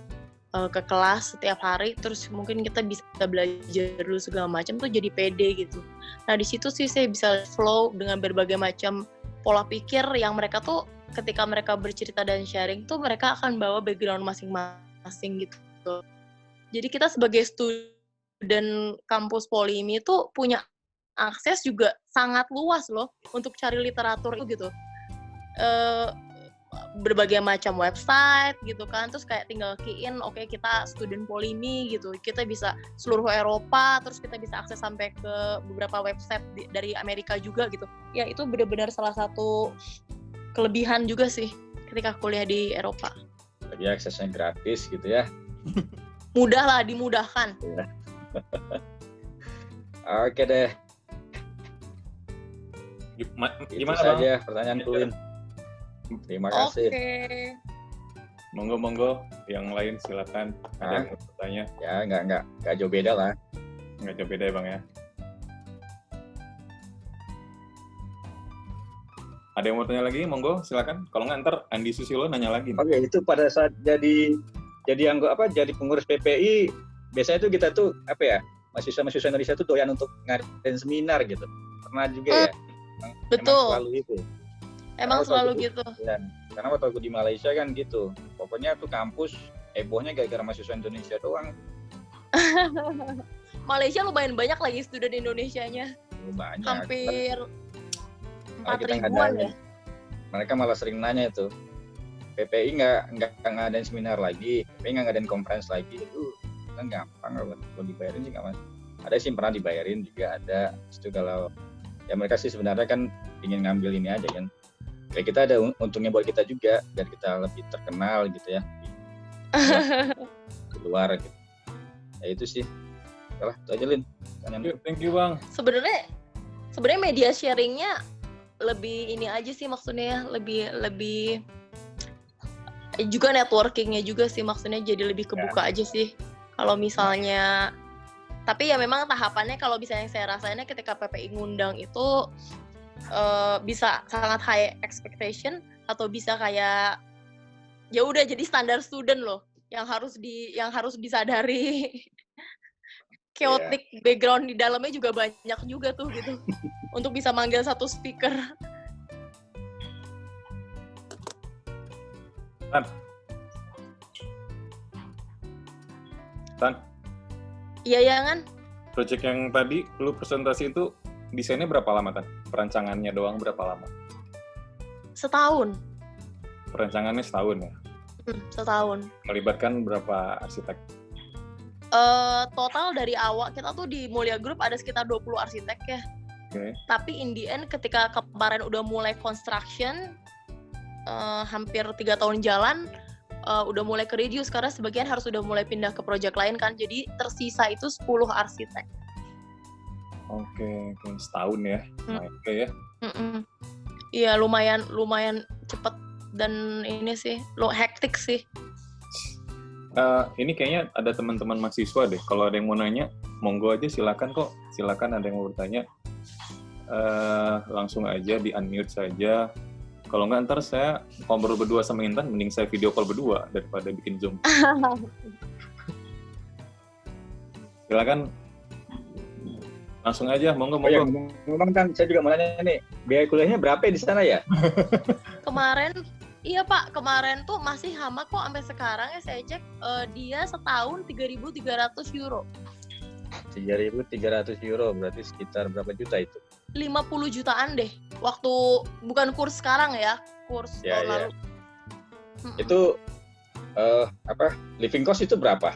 ke kelas setiap hari, terus mungkin kita bisa belajar dulu segala macam tuh jadi pede gitu. Nah di situ sih saya bisa flow dengan berbagai macam pola pikir yang mereka tuh ketika mereka bercerita dan sharing tuh mereka akan bawa background masing-masing gitu. Jadi kita sebagai student kampus Polimi tuh punya akses juga sangat luas loh untuk cari literatur itu gitu. berbagai macam website gitu kan, terus kayak tinggal key-in oke, kita student Polimi gitu, kita bisa seluruh Eropa, terus kita bisa akses sampai ke beberapa website dari Amerika juga gitu. Ya itu benar-benar salah satu kelebihan juga sih ketika kuliah di Eropa. Jadi aksesnya gratis gitu ya. Mudah lah, dimudahkan. Oke deh. Gimana Itu Bang? saja pertanyaan Kulin. Terima kasih. Oke. Monggo yang lain silakan. Ada yang mau bertanya? Ya nggak jauh beda lah. Nggak jauh beda ya Bang ya. Ada yang mau tanya lagi? Monggo silakan. Kalau nggak ntar Andi Susilo nanya lagi. Oke, itu pada saat jadi pengurus PPI, biasanya tuh kita tuh mahasiswa Indonesia tuh doyan untuk ngadain seminar gitu. Pernah juga ya? Betul. Emang selalu itu. Emang selalu gitu. Ya, karena waktu aku di Malaysia kan gitu. Pokoknya tuh kampus hebohnya gara-gara mahasiswa Indonesia doang. Malaysia lumayan banyak lagi student Indonesianya. Banyak. Hampir Kita 4.000-an ya. Mereka malah sering nanya itu. PPI nggak ngadain seminar lagi, PPI nggak ngadain conference lagi, itu kan gampang kalau dibayarin sih nggak mas. Ada sih pernah dibayarin juga ada. Itu kalau ya mereka sih sebenarnya kan ingin ngambil ini aja kan. Kayak kita ada untungnya buat kita juga, biar kita lebih terkenal gitu ya. Di luar gitu. Ya itu sih. Yalah, itu aja Lin. Thank you Bang. Sebenarnya media sharingnya lebih ini aja sih maksudnya, lebih juga networkingnya juga sih maksudnya, jadi lebih kebuka aja sih. Kalau misalnya, tapi ya memang tahapannya kalau misalnya yang saya rasainnya ketika PPI ngundang itu bisa sangat high expectation atau bisa kayak ya udah jadi standar student loh yang harus disadari. Chaotic background di dalamnya juga banyak juga tuh gitu untuk bisa manggil satu speaker. Tan. Iya ya kan? Project yang tadi lu presentasi itu desainnya berapa lama Tan? Perancangannya doang berapa lama? Setahun. Perancangannya setahun ya? Setahun. Melibatkan berapa arsitek? Total dari awal kita tuh di Mulia Group ada sekitar 20 arsitek ya. Okay. Tapi in the end ketika kemarin udah mulai construction, hampir 3 tahun jalan, udah mulai ke reduce karena sebagian harus udah mulai pindah ke project lain kan. Jadi tersisa itu 10 arsitek. Oke, setahun ya. Oke ya. Iya lumayan cepet dan ini sih, hektik sih. Ini kayaknya ada teman-teman mahasiswa deh. Kalau ada yang mau nanya, monggo aja silakan kok. Silakan ada yang mau bertanya. Langsung aja di unmute saja. Kalau nggak ntar saya ngobrol berdua sama Intan, mending saya video call berdua daripada bikin Zoom. Silakan. Langsung aja, monggo. Oh ya, ngomong kan, saya juga mau nanya nih, biaya kuliahnya berapa di sana ya? Iya Pak, kemarin tuh masih sama kok sampai sekarang ya saya cek, dia setahun 3.300 euro. 3.300 euro, berarti sekitar berapa juta itu? 50 jutaan deh, waktu bukan kurs sekarang ya, kurs tahun lalu. Itu living cost itu berapa?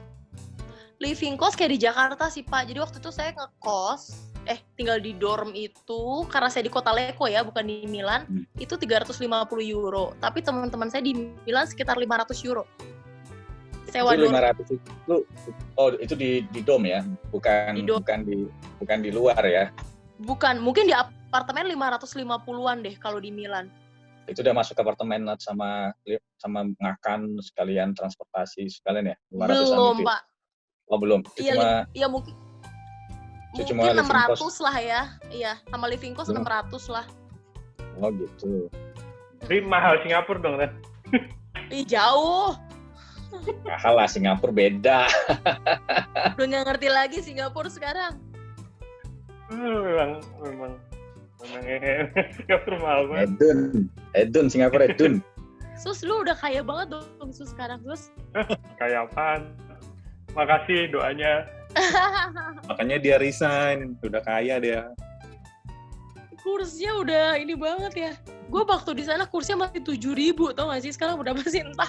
Living cost kayak di Jakarta sih Pak, jadi waktu itu saya ngekos, tinggal di dorm itu, karena saya di kota Lecco ya, bukan di Milan, itu 350 euro. Tapi teman-teman saya di Milan sekitar 500 euro. Sewa itu dorm. 500 itu di dom ya, bukan di luar ya. Bukan, mungkin di apartemen 550-an deh kalau di Milan. Itu udah masuk apartemen sama makan sekalian, transportasi sekalian ya? Belum Pak. Oh belum, itu mungkin 600 lah ya. Iya, sama living cost 600 lah. Oh gitu. Tapi mahal Singapura dong, kan? Ih, jauh. Mahal lah, Singapura beda. Udah nggak ngerti lagi Singapura sekarang. Memang Singapura mahal banget. Edun Singapura Edun. Sus, lu udah kaya banget dong Sus sekarang, Sus. Kayak apaan? Makasih doanya. Makanya dia resign, udah kaya dia. kursnya udah ini banget ya. Gue waktu di sana kursnya masih 7.000, tau gak sih? Sekarang udah masih entah.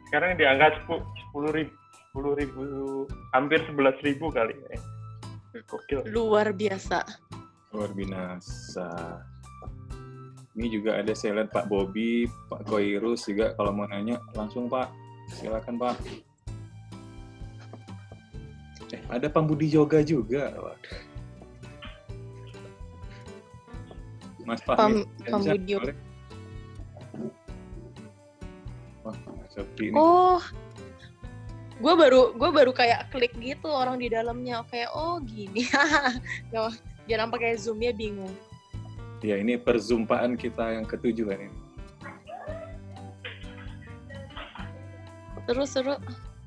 Sekarang di angka 10.000, hampir 11.000 kali ya. Gokil. Luar biasa. Luar binasa. Ini juga ada, saya lihat Pak Bobby, Pak Koirus juga kalau mau nanya langsung Pak, silakan Pak. Ada Pambudi Yoga juga. Waduh. Mas Fahmi. Pambudi Yoga. Wah, seperti ini. Oh, gue baru kayak klik gitu orang di dalamnya. Kayak oh gini. Jangan pakai zoom ya, bingung. Ya ini perzumpaan kita yang ke-7 kan ini. Seru.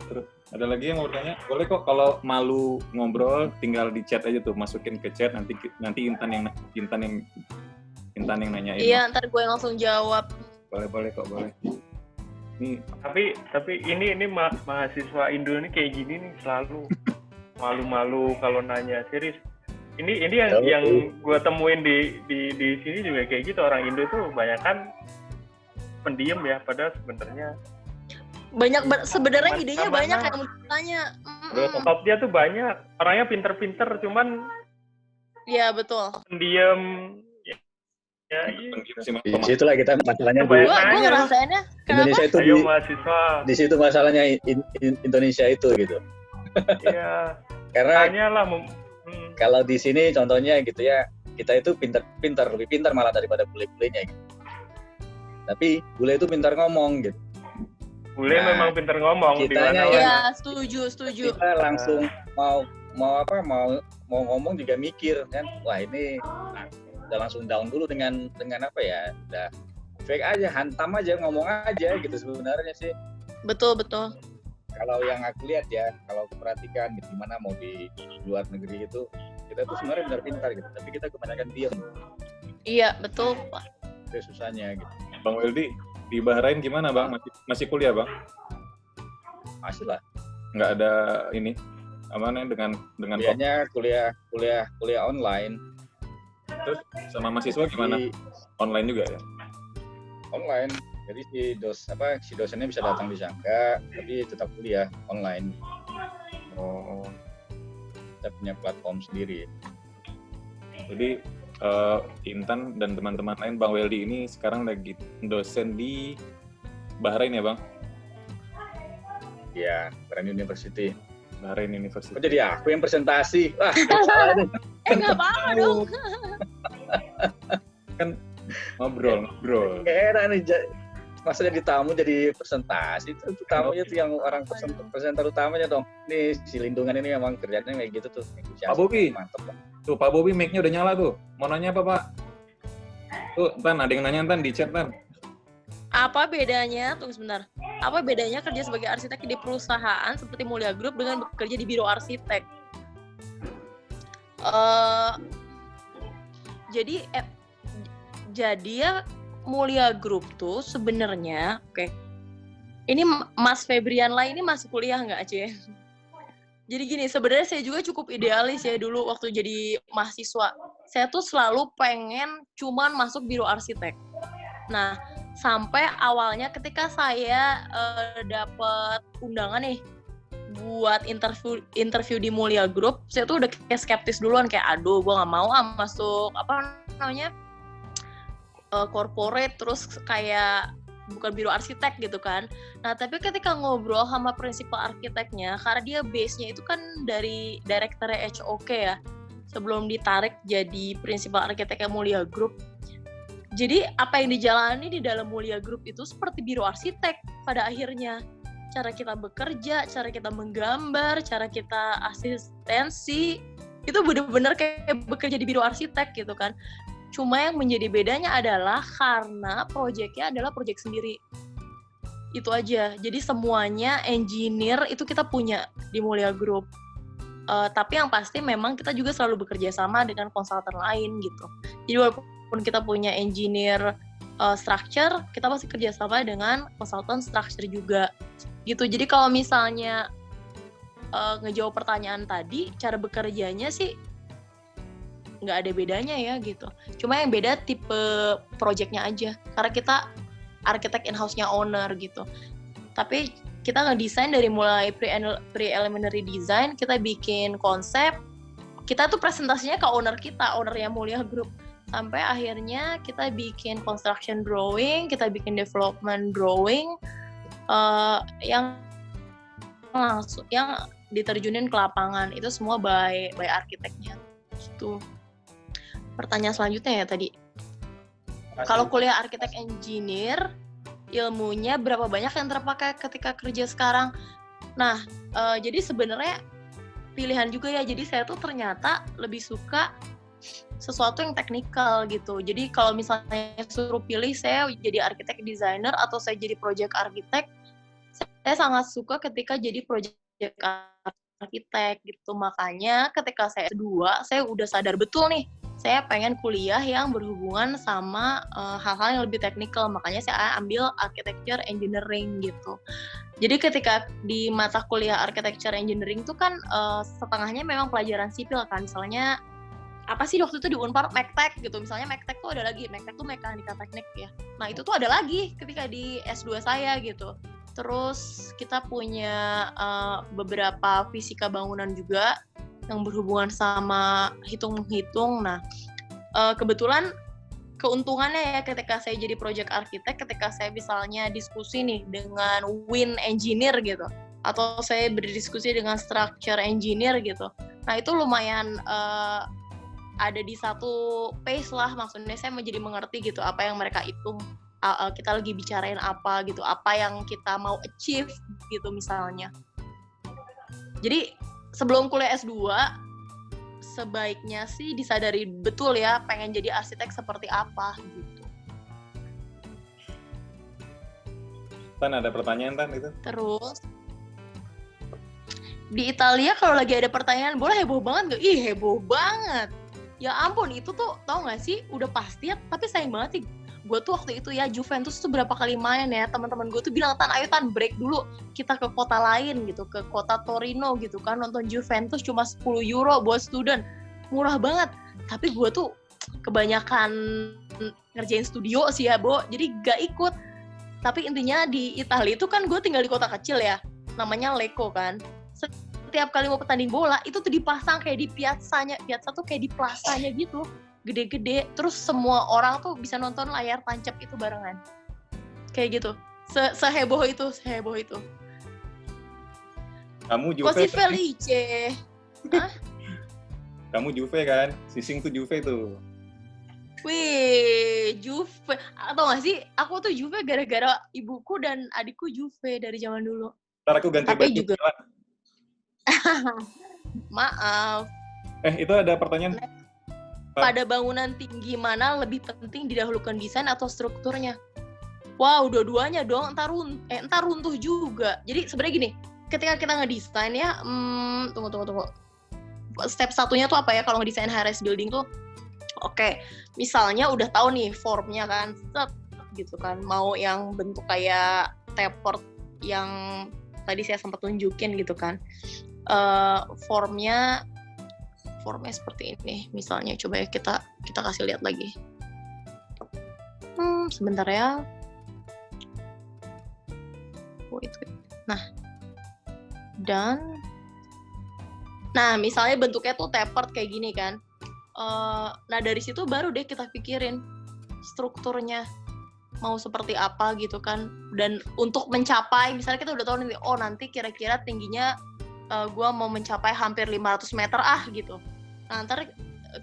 Terus ada lagi yang mau bertanya? Boleh kok, kalau malu ngobrol tinggal di chat aja tuh, masukin ke chat, nanti Intan yang nanyain. Iya, ntar gue langsung jawab. Boleh kok, boleh. Ini Tapi ini mahasiswa Indo ini kayak gini nih, selalu malu-malu kalau nanya, serius. Ini yang gue temuin di sini juga kayak gitu, orang Indo tuh banyak kan pendiam ya, padahal sebenarnya sebenarnya idenya banyak yang mau ditanya. Top dia tuh banyak, orangnya pinter-pinter, cuman Iya betul. pendiam. Ya, Di situlah kita masalahnya Gue ngerasainnya Indonesia itu ayo mahasiswa. di situ masalahnya Indonesia itu gitu. Iya. Karena Tanyalah. kalau di sini contohnya gitu ya, kita itu lebih pintar malah daripada bule-bulenya gitu. Tapi bule itu pintar ngomong gitu. Bule memang pintar ngomong di kitanya mana. Iya, setuju. Kita langsung mau ngomong juga mikir kan. Wah, ini udah langsung down dulu dengan apa ya? Udah fake aja, hantam aja, ngomong aja gitu sebenarnya sih. Betul. Kalau yang aku lihat ya, kalau aku perhatikan gitu, gimana mau di luar negeri itu, kita tuh sebenarnya benar pintar gitu, tapi kita kebanyakan diam. Iya, betul. Itu susahnya gitu. Bang Weldy, di Bahrain gimana Bang? Masih kuliah Bang? Masih lah. Nggak ada ini, amannya dengan Kuliahnya kuliah online. Terus sama mahasiswa gimana? Online juga ya? Online. Jadi si dosennya bisa datang bisa enggak, tapi tetap kuliah online. Oh, Kita punya platform sendiri. jadi Intan dan teman-teman lain, Bang Weldy ini sekarang lagi dosen di Bahrain ya Bang? Ya, Bahrain University. Bahrain University. Kok jadi aku yang presentasi? Wah, salah nih. Nggak apa-apa dong. Kan ngobrol. Nggak enak nih. Masa jadi tamu jadi presentasi, itu tamunya tuh yang orang presenter utamanya dong. Nih si Lindungan ini emang kerjanya kayak gitu tuh. Pak Bobby. Mantep lah. Tuh Pak Bobby mic-nya udah nyala tuh. Mau nanya apa Pak? Tuh, Tan, ada yang nanya Tan di chat Tan. Apa bedanya, tunggu sebentar. Apa bedanya kerja sebagai arsitek di perusahaan seperti Mulia Group dengan bekerja di biro arsitek? Jadi ya Mulia Group tuh sebenarnya, oke. Ini Mas Febrian lah ini masih kuliah nggak, Cie? Jadi gini, sebenarnya saya juga cukup idealis ya dulu waktu jadi mahasiswa. Saya tuh selalu pengen cuman masuk biro arsitek. Nah, sampai awalnya ketika saya dapat undangan nih buat interview di Mulia Group, saya tuh udah kayak skeptis duluan, kayak aduh, gue nggak mau masuk corporate terus kayak bukan biro arsitek gitu kan. Nah, tapi ketika ngobrol sama prinsipal arsiteknya, karena dia base-nya itu kan dari direkturnya HOK ya, sebelum ditarik jadi prinsipal arsiteknya Mulia Group. Jadi apa yang dijalani di dalam Mulia Group itu seperti biro arsitek pada akhirnya. Cara kita bekerja, cara kita menggambar, cara kita asistensi, itu benar-benar kayak bekerja di biro arsitek gitu kan. Cuma yang menjadi bedanya adalah karena proyeknya adalah proyek sendiri. Itu aja. Jadi semuanya engineer itu kita punya di Mulia Group. Tapi yang pasti memang kita juga selalu bekerja sama dengan konsultan lain gitu. Jadi walaupun kita punya engineer structure, kita pasti kerja sama dengan konsultan structure juga. Gitu. Jadi kalau misalnya ngejawab pertanyaan tadi, cara bekerjanya sih nggak ada bedanya ya gitu. Cuma yang beda tipe projectnya aja. Karena kita arsitek in-house-nya owner gitu. Tapi kita ngedesain dari mulai pre-preliminary design, kita bikin konsep, kita tuh presentasinya ke owner kita, ownernya Mulia Group. Sampai akhirnya kita bikin construction drawing, kita bikin development drawing, yang langsung yang diterjunin ke lapangan. Itu semua by arsiteknya. Gitu. Pertanyaan selanjutnya ya tadi. Kalau kuliah arsitek engineer, ilmunya berapa banyak yang terpakai ketika kerja sekarang? Nah, jadi sebenarnya pilihan juga ya. Jadi saya tuh ternyata lebih suka sesuatu yang teknikal gitu. Jadi kalau misalnya suruh pilih saya jadi arsitek designer atau saya jadi project arsitek, saya sangat suka ketika jadi project arsitek gitu. Makanya ketika saya S2, saya udah sadar betul nih, saya pengen kuliah yang berhubungan sama hal-hal yang lebih teknikal. Makanya saya ambil architecture engineering gitu. Jadi ketika di mata kuliah architecture engineering itu kan setengahnya memang pelajaran sipil kan. Misalnya apa sih waktu itu di Unpar Mektek gitu. Misalnya Mektek tuh ada lagi, Mektek tuh mekanika teknik ya. Nah itu tuh ada lagi ketika di S2 saya gitu. Terus kita punya beberapa fisika bangunan juga yang berhubungan sama hitung-menghitung. Nah kebetulan keuntungannya ya ketika saya jadi project architect, ketika saya misalnya diskusi nih dengan wind engineer gitu, atau saya berdiskusi dengan structure engineer gitu. Nah itu lumayan ada di satu pace lah, maksudnya saya menjadi mengerti gitu apa yang mereka hitung, kita lagi bicarain apa gitu, apa yang kita mau achieve gitu misalnya. Jadi sebelum kuliah S2 sebaiknya sih disadari betul ya pengen jadi arsitek seperti apa gitu. Tan, ada pertanyaan Tan itu? Terus di Italia kalau lagi ada pertanyaan boleh heboh banget gak? Ih heboh banget. Ya ampun, itu tuh tau gak sih udah pasti ya, tapi sayang banget sih gue tuh waktu itu ya Juventus tuh berapa kali main ya, teman-teman gue tuh bilang Tan ayo Tan break dulu, kita ke kota lain gitu, ke kota Torino gitu kan, nonton Juventus cuma 10 euro buat student, murah banget. Tapi gue tuh kebanyakan ngerjain studio sih ya Bo, jadi gak ikut. Tapi intinya di Italia itu kan gue tinggal di kota kecil ya, namanya Lecco kan. Setiap kali mau pertanding bola itu tuh dipasang kayak di piazzanya, piazza tuh kayak di plasanya gitu, gede-gede, terus semua orang tuh bisa nonton layar tancap itu barengan, kayak gitu, seheboh itu. Kamu Juve Così kan? felice. Hah? Kamu Juve kan? Sising tuh Juve tuh. Wih, Juve. Atau nggak sih, aku tuh Juve gara-gara ibuku dan adikku Juve dari zaman dulu. Ntar aku ganti Tapi baju. juga maaf. Itu ada pertanyaan. Pada bangunan tinggi mana lebih penting didahulukan desain atau strukturnya? Wow, dua-duanya dong. Entar runtuh juga. Jadi sebenarnya gini, ketika kita ngedesain ya, tunggu. Step satunya tuh apa ya kalau ngedesain high-rise building tuh? Oke, misalnya udah tahu nih formnya kan, gitu kan. Mau yang bentuk kayak teapot yang tadi saya sempat tunjukin gitu kan. Formnya seperti ini misalnya, coba ya kita kasih lihat lagi. Sebentar ya. Wait. Nah misalnya bentuknya tuh tapered kayak gini kan. Nah dari situ baru deh kita pikirin strukturnya mau seperti apa gitu kan. Dan untuk mencapai, misalnya kita udah tahu nih, oh nanti kira-kira tingginya gue mau mencapai hampir 500 meter gitu. Nah ntar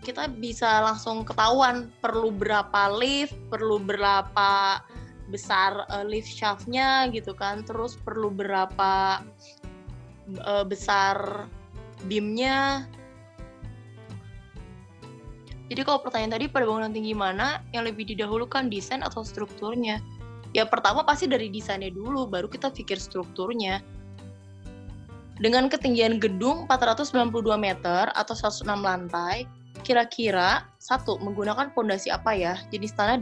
kita bisa langsung ketahuan perlu berapa lift, perlu berapa besar lift shaft-nya gitu kan, terus perlu berapa besar beam-nya. Jadi kalau pertanyaan tadi pada bangunan tinggi mana yang lebih didahulukan, desain atau strukturnya? Ya pertama pasti dari desainnya dulu, baru kita pikir strukturnya. Dengan ketinggian gedung 492 meter atau 106 lantai, kira-kira satu menggunakan fondasi apa ya? Jenis tanah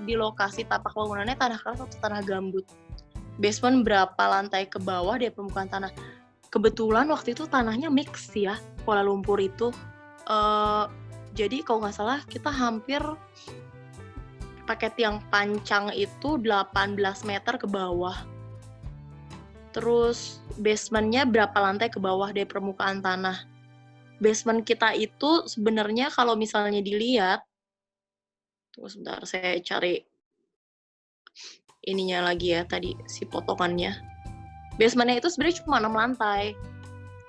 di lokasi tapak bangunannya tanah keras atau tanah gambut. Basement berapa lantai ke bawah dari permukaan tanah? Kebetulan waktu itu tanahnya mix ya. Kuala Lumpur itu. Jadi kalau nggak salah kita hampir pakai tiang pancang itu 18 meter ke bawah. Terus basementnya berapa lantai ke bawah dari permukaan tanah. Basement kita itu sebenarnya kalau misalnya dilihat, tunggu sebentar saya cari ininya lagi ya tadi si potongannya. Basementnya itu sebenarnya cuma 6 lantai.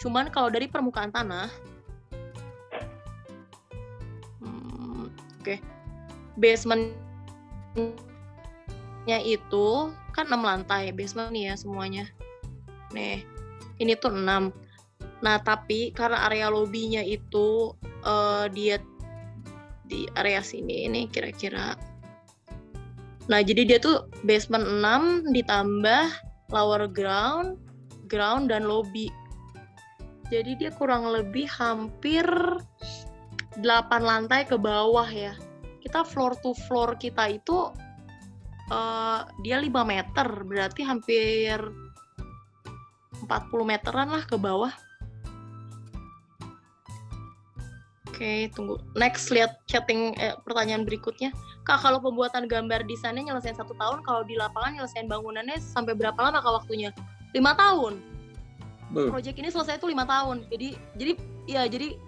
Cuman kalau dari permukaan tanah, basementnya itu kan 6 lantai basement nih ya semuanya. Nih, ini tuh 6. Nah, tapi karena area lobbynya itu dia di area sini ini kira-kira. Nah, jadi dia tuh basement 6 ditambah lower ground, dan lobby. Jadi dia kurang lebih hampir 8 lantai ke bawah ya. Kita floor to floor kita itu dia 5 meter, berarti hampir 40 meteran lah ke bawah. Oke, tunggu. Next, lihat chatting pertanyaan berikutnya. Kak, kalau pembuatan gambar desainnya nyelesain 1 tahun, kalau di lapangan nyelesain bangunannya sampai berapa lama Kak waktunya? 5 tahun. Project ini selesai itu 5 tahun. Jadi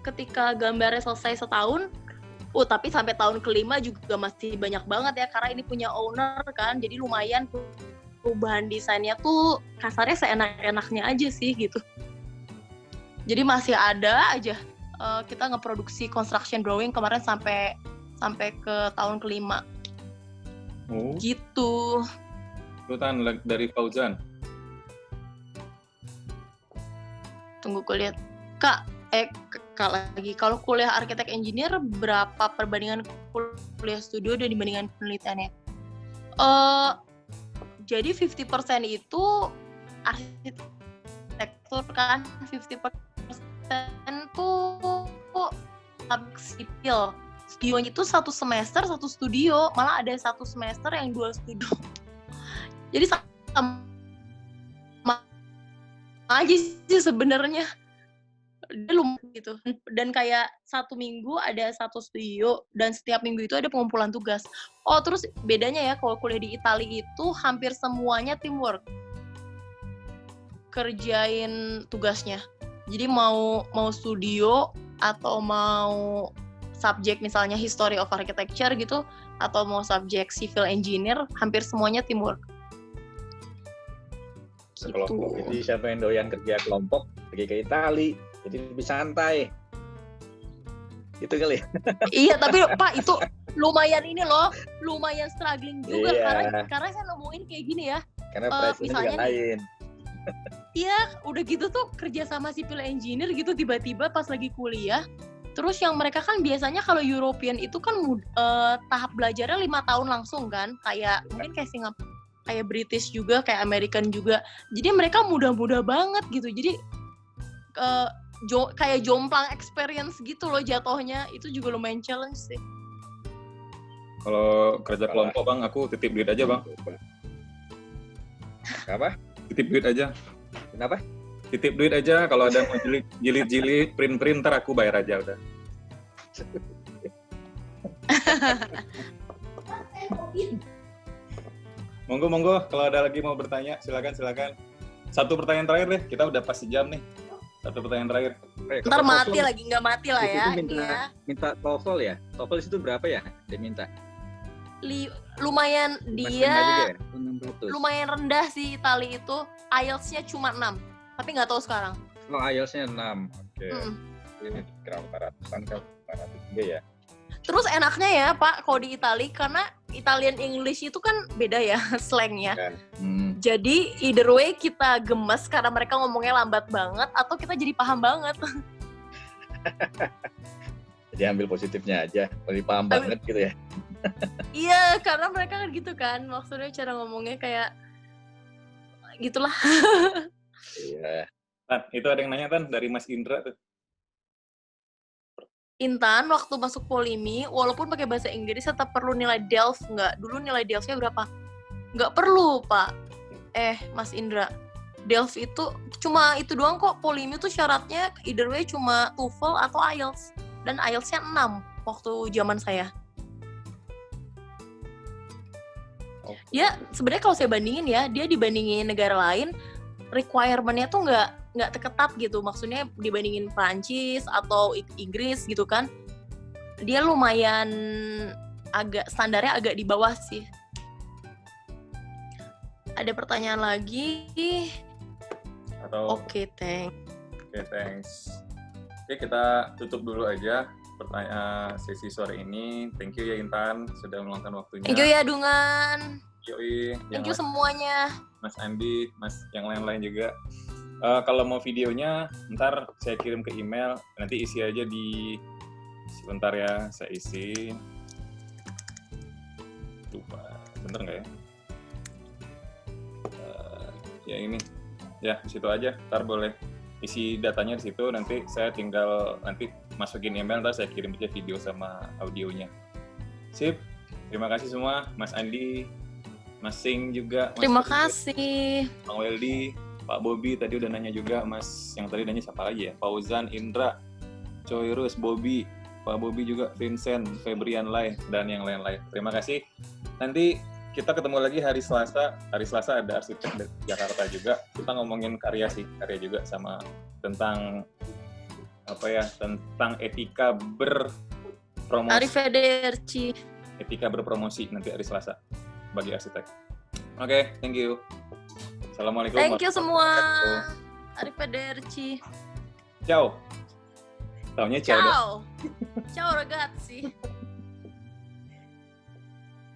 ketika gambarnya selesai setahun, tapi sampai tahun kelima juga masih banyak banget ya, karena ini punya owner kan, jadi lumayan perubahan desainnya tuh kasarnya seenak-enaknya aja sih gitu. Jadi masih ada aja kita ngeproduksi construction drawing kemarin sampai ke tahun kelima. Oh. Gitu. Ikutan dari Fauzan. Tunggu gue lihat. Kak lagi, kalau kuliah arsitek engineer berapa perbandingan kuliah studio dan dibandingkan penelitiannya? Jadi 50% itu arsitektur kan, 50% tuh sipil. Studionya itu 1 semester 1 studio, malah ada 1 semester yang 2 studio. Jadi sama aja sih sebenarnya. Dia lumayan gitu. Dan kayak 1 minggu ada 1 studio, dan setiap minggu itu ada pengumpulan tugas. Oh, terus bedanya ya kalau kuliah di Italia itu hampir semuanya teamwork. Kerjain tugasnya. Jadi mau studio atau mau subjek misalnya history of architecture gitu, atau mau subjek civil engineer, hampir semuanya teamwork. Gitu. Jadi siapa yang doyan kerja kelompok pergi ke Itali, jadi lebih santai. Itu kali. Iya, tapi Pak itu lumayan struggling juga karena saya nemuin kayak gini ya. Karena pressure-nya juga lain. Iya, udah gitu tuh kerja sama civil engineer gitu tiba-tiba pas lagi kuliah. Terus yang mereka kan biasanya kalau European itu kan tahap belajarnya 5 tahun langsung kan, mungkin kayak Singapura, kayak British juga, kayak American juga. Jadi mereka muda-muda banget gitu. Jadi kayak jomplang experience gitu loh jatuhnya. Itu juga lumayan challenge sih. Kalau kerja kelompok Bang, aku titip duit aja Bang. Apa? Titip duit aja. Kenapa? Titip duit aja, kalau ada mau jilid-jilid, print ntar aku bayar aja udah. Monggo, kalau ada lagi mau bertanya, silakan. 1 pertanyaan terakhir deh, kita udah pas sejam nih. 1 pertanyaan terakhir. Ntar mati lagi, nggak mati lah ya. Minta TOEFL ya? TOEFL itu berapa ya dia minta? Lumayan dia, ya? 600. lumayan rendah sih Itali itu. IELTS-nya cuma 6, tapi nggak tahu sekarang. Oh, IELTS-nya 6, oke. Ini kira 400-an kan, 400 juga ya. Terus enaknya ya Pak, kalau di Itali, karena Italian English itu kan beda ya slangnya. Jadi either way kita gemes karena mereka ngomongnya lambat banget, atau kita jadi paham banget. Jadi ambil positifnya aja, lebih paham banget gitu ya. Iya, karena mereka kan gitu kan, maksudnya cara ngomongnya kayak gitulah. Iya. Tan, itu ada yang nanya Tan dari Mas Indra tuh. Intan waktu masuk Polimi, walaupun pakai bahasa Inggris tetap perlu nilai DELF nggak? Dulu nilai DELF-nya berapa? Nggak perlu Pak. Mas Indra. Delft itu cuma itu doang kok. Polimi tuh syaratnya either way cuma TOEFL atau IELTS. Dan IELTS-nya 6 waktu zaman saya. Ya sebenarnya kalau saya bandingin ya, dia dibandingin negara lain, requirement-nya tuh nggak terketat gitu. Maksudnya dibandingin Prancis atau Inggris gitu kan, dia lumayan standarnya agak di bawah sih. Ada pertanyaan lagi? Oke, thanks. Oke, kita tutup dulu aja pertanyaan sesi sore ini. Thank you ya Intan sudah meluangkan waktunya. Thank you ya Dungan. Yoi. Thank you semuanya. Mas Andi, Mas yang lain-lain juga. Kalau mau videonya, ntar saya kirim ke email. Nanti isi aja di sebentar ya, saya isi. Lupa, bener nggak ya? Ya ini, ya di situ aja. Ntar boleh isi datanya di situ. Nanti saya tinggal masukin email, ntar saya kirim aja video sama audionya. Sip. Terima kasih semua, Mas Andi, Mas Sing juga. Mas Terima kasih. Bang Weldy, Pak Bobby tadi udah nanya juga, Mas yang tadi nanya siapa lagi ya? Fauzan, Indra, Choirus, Bobby, Pak Bobby juga, Vincent, Febrian Lai, dan yang lain-lain. Terima kasih. Nanti kita ketemu lagi hari Selasa. Hari Selasa ada arsitek dari Jakarta juga. Kita ngomongin karya juga sama tentang tentang etika berpromosi. Arrivederci. Etika berpromosi nanti hari Selasa bagi arsitek. Oke, thank you. Assalamualaikum. Thank you semua. Arrivederci. Ciao. Taunya ciao. Ciao ragazzi.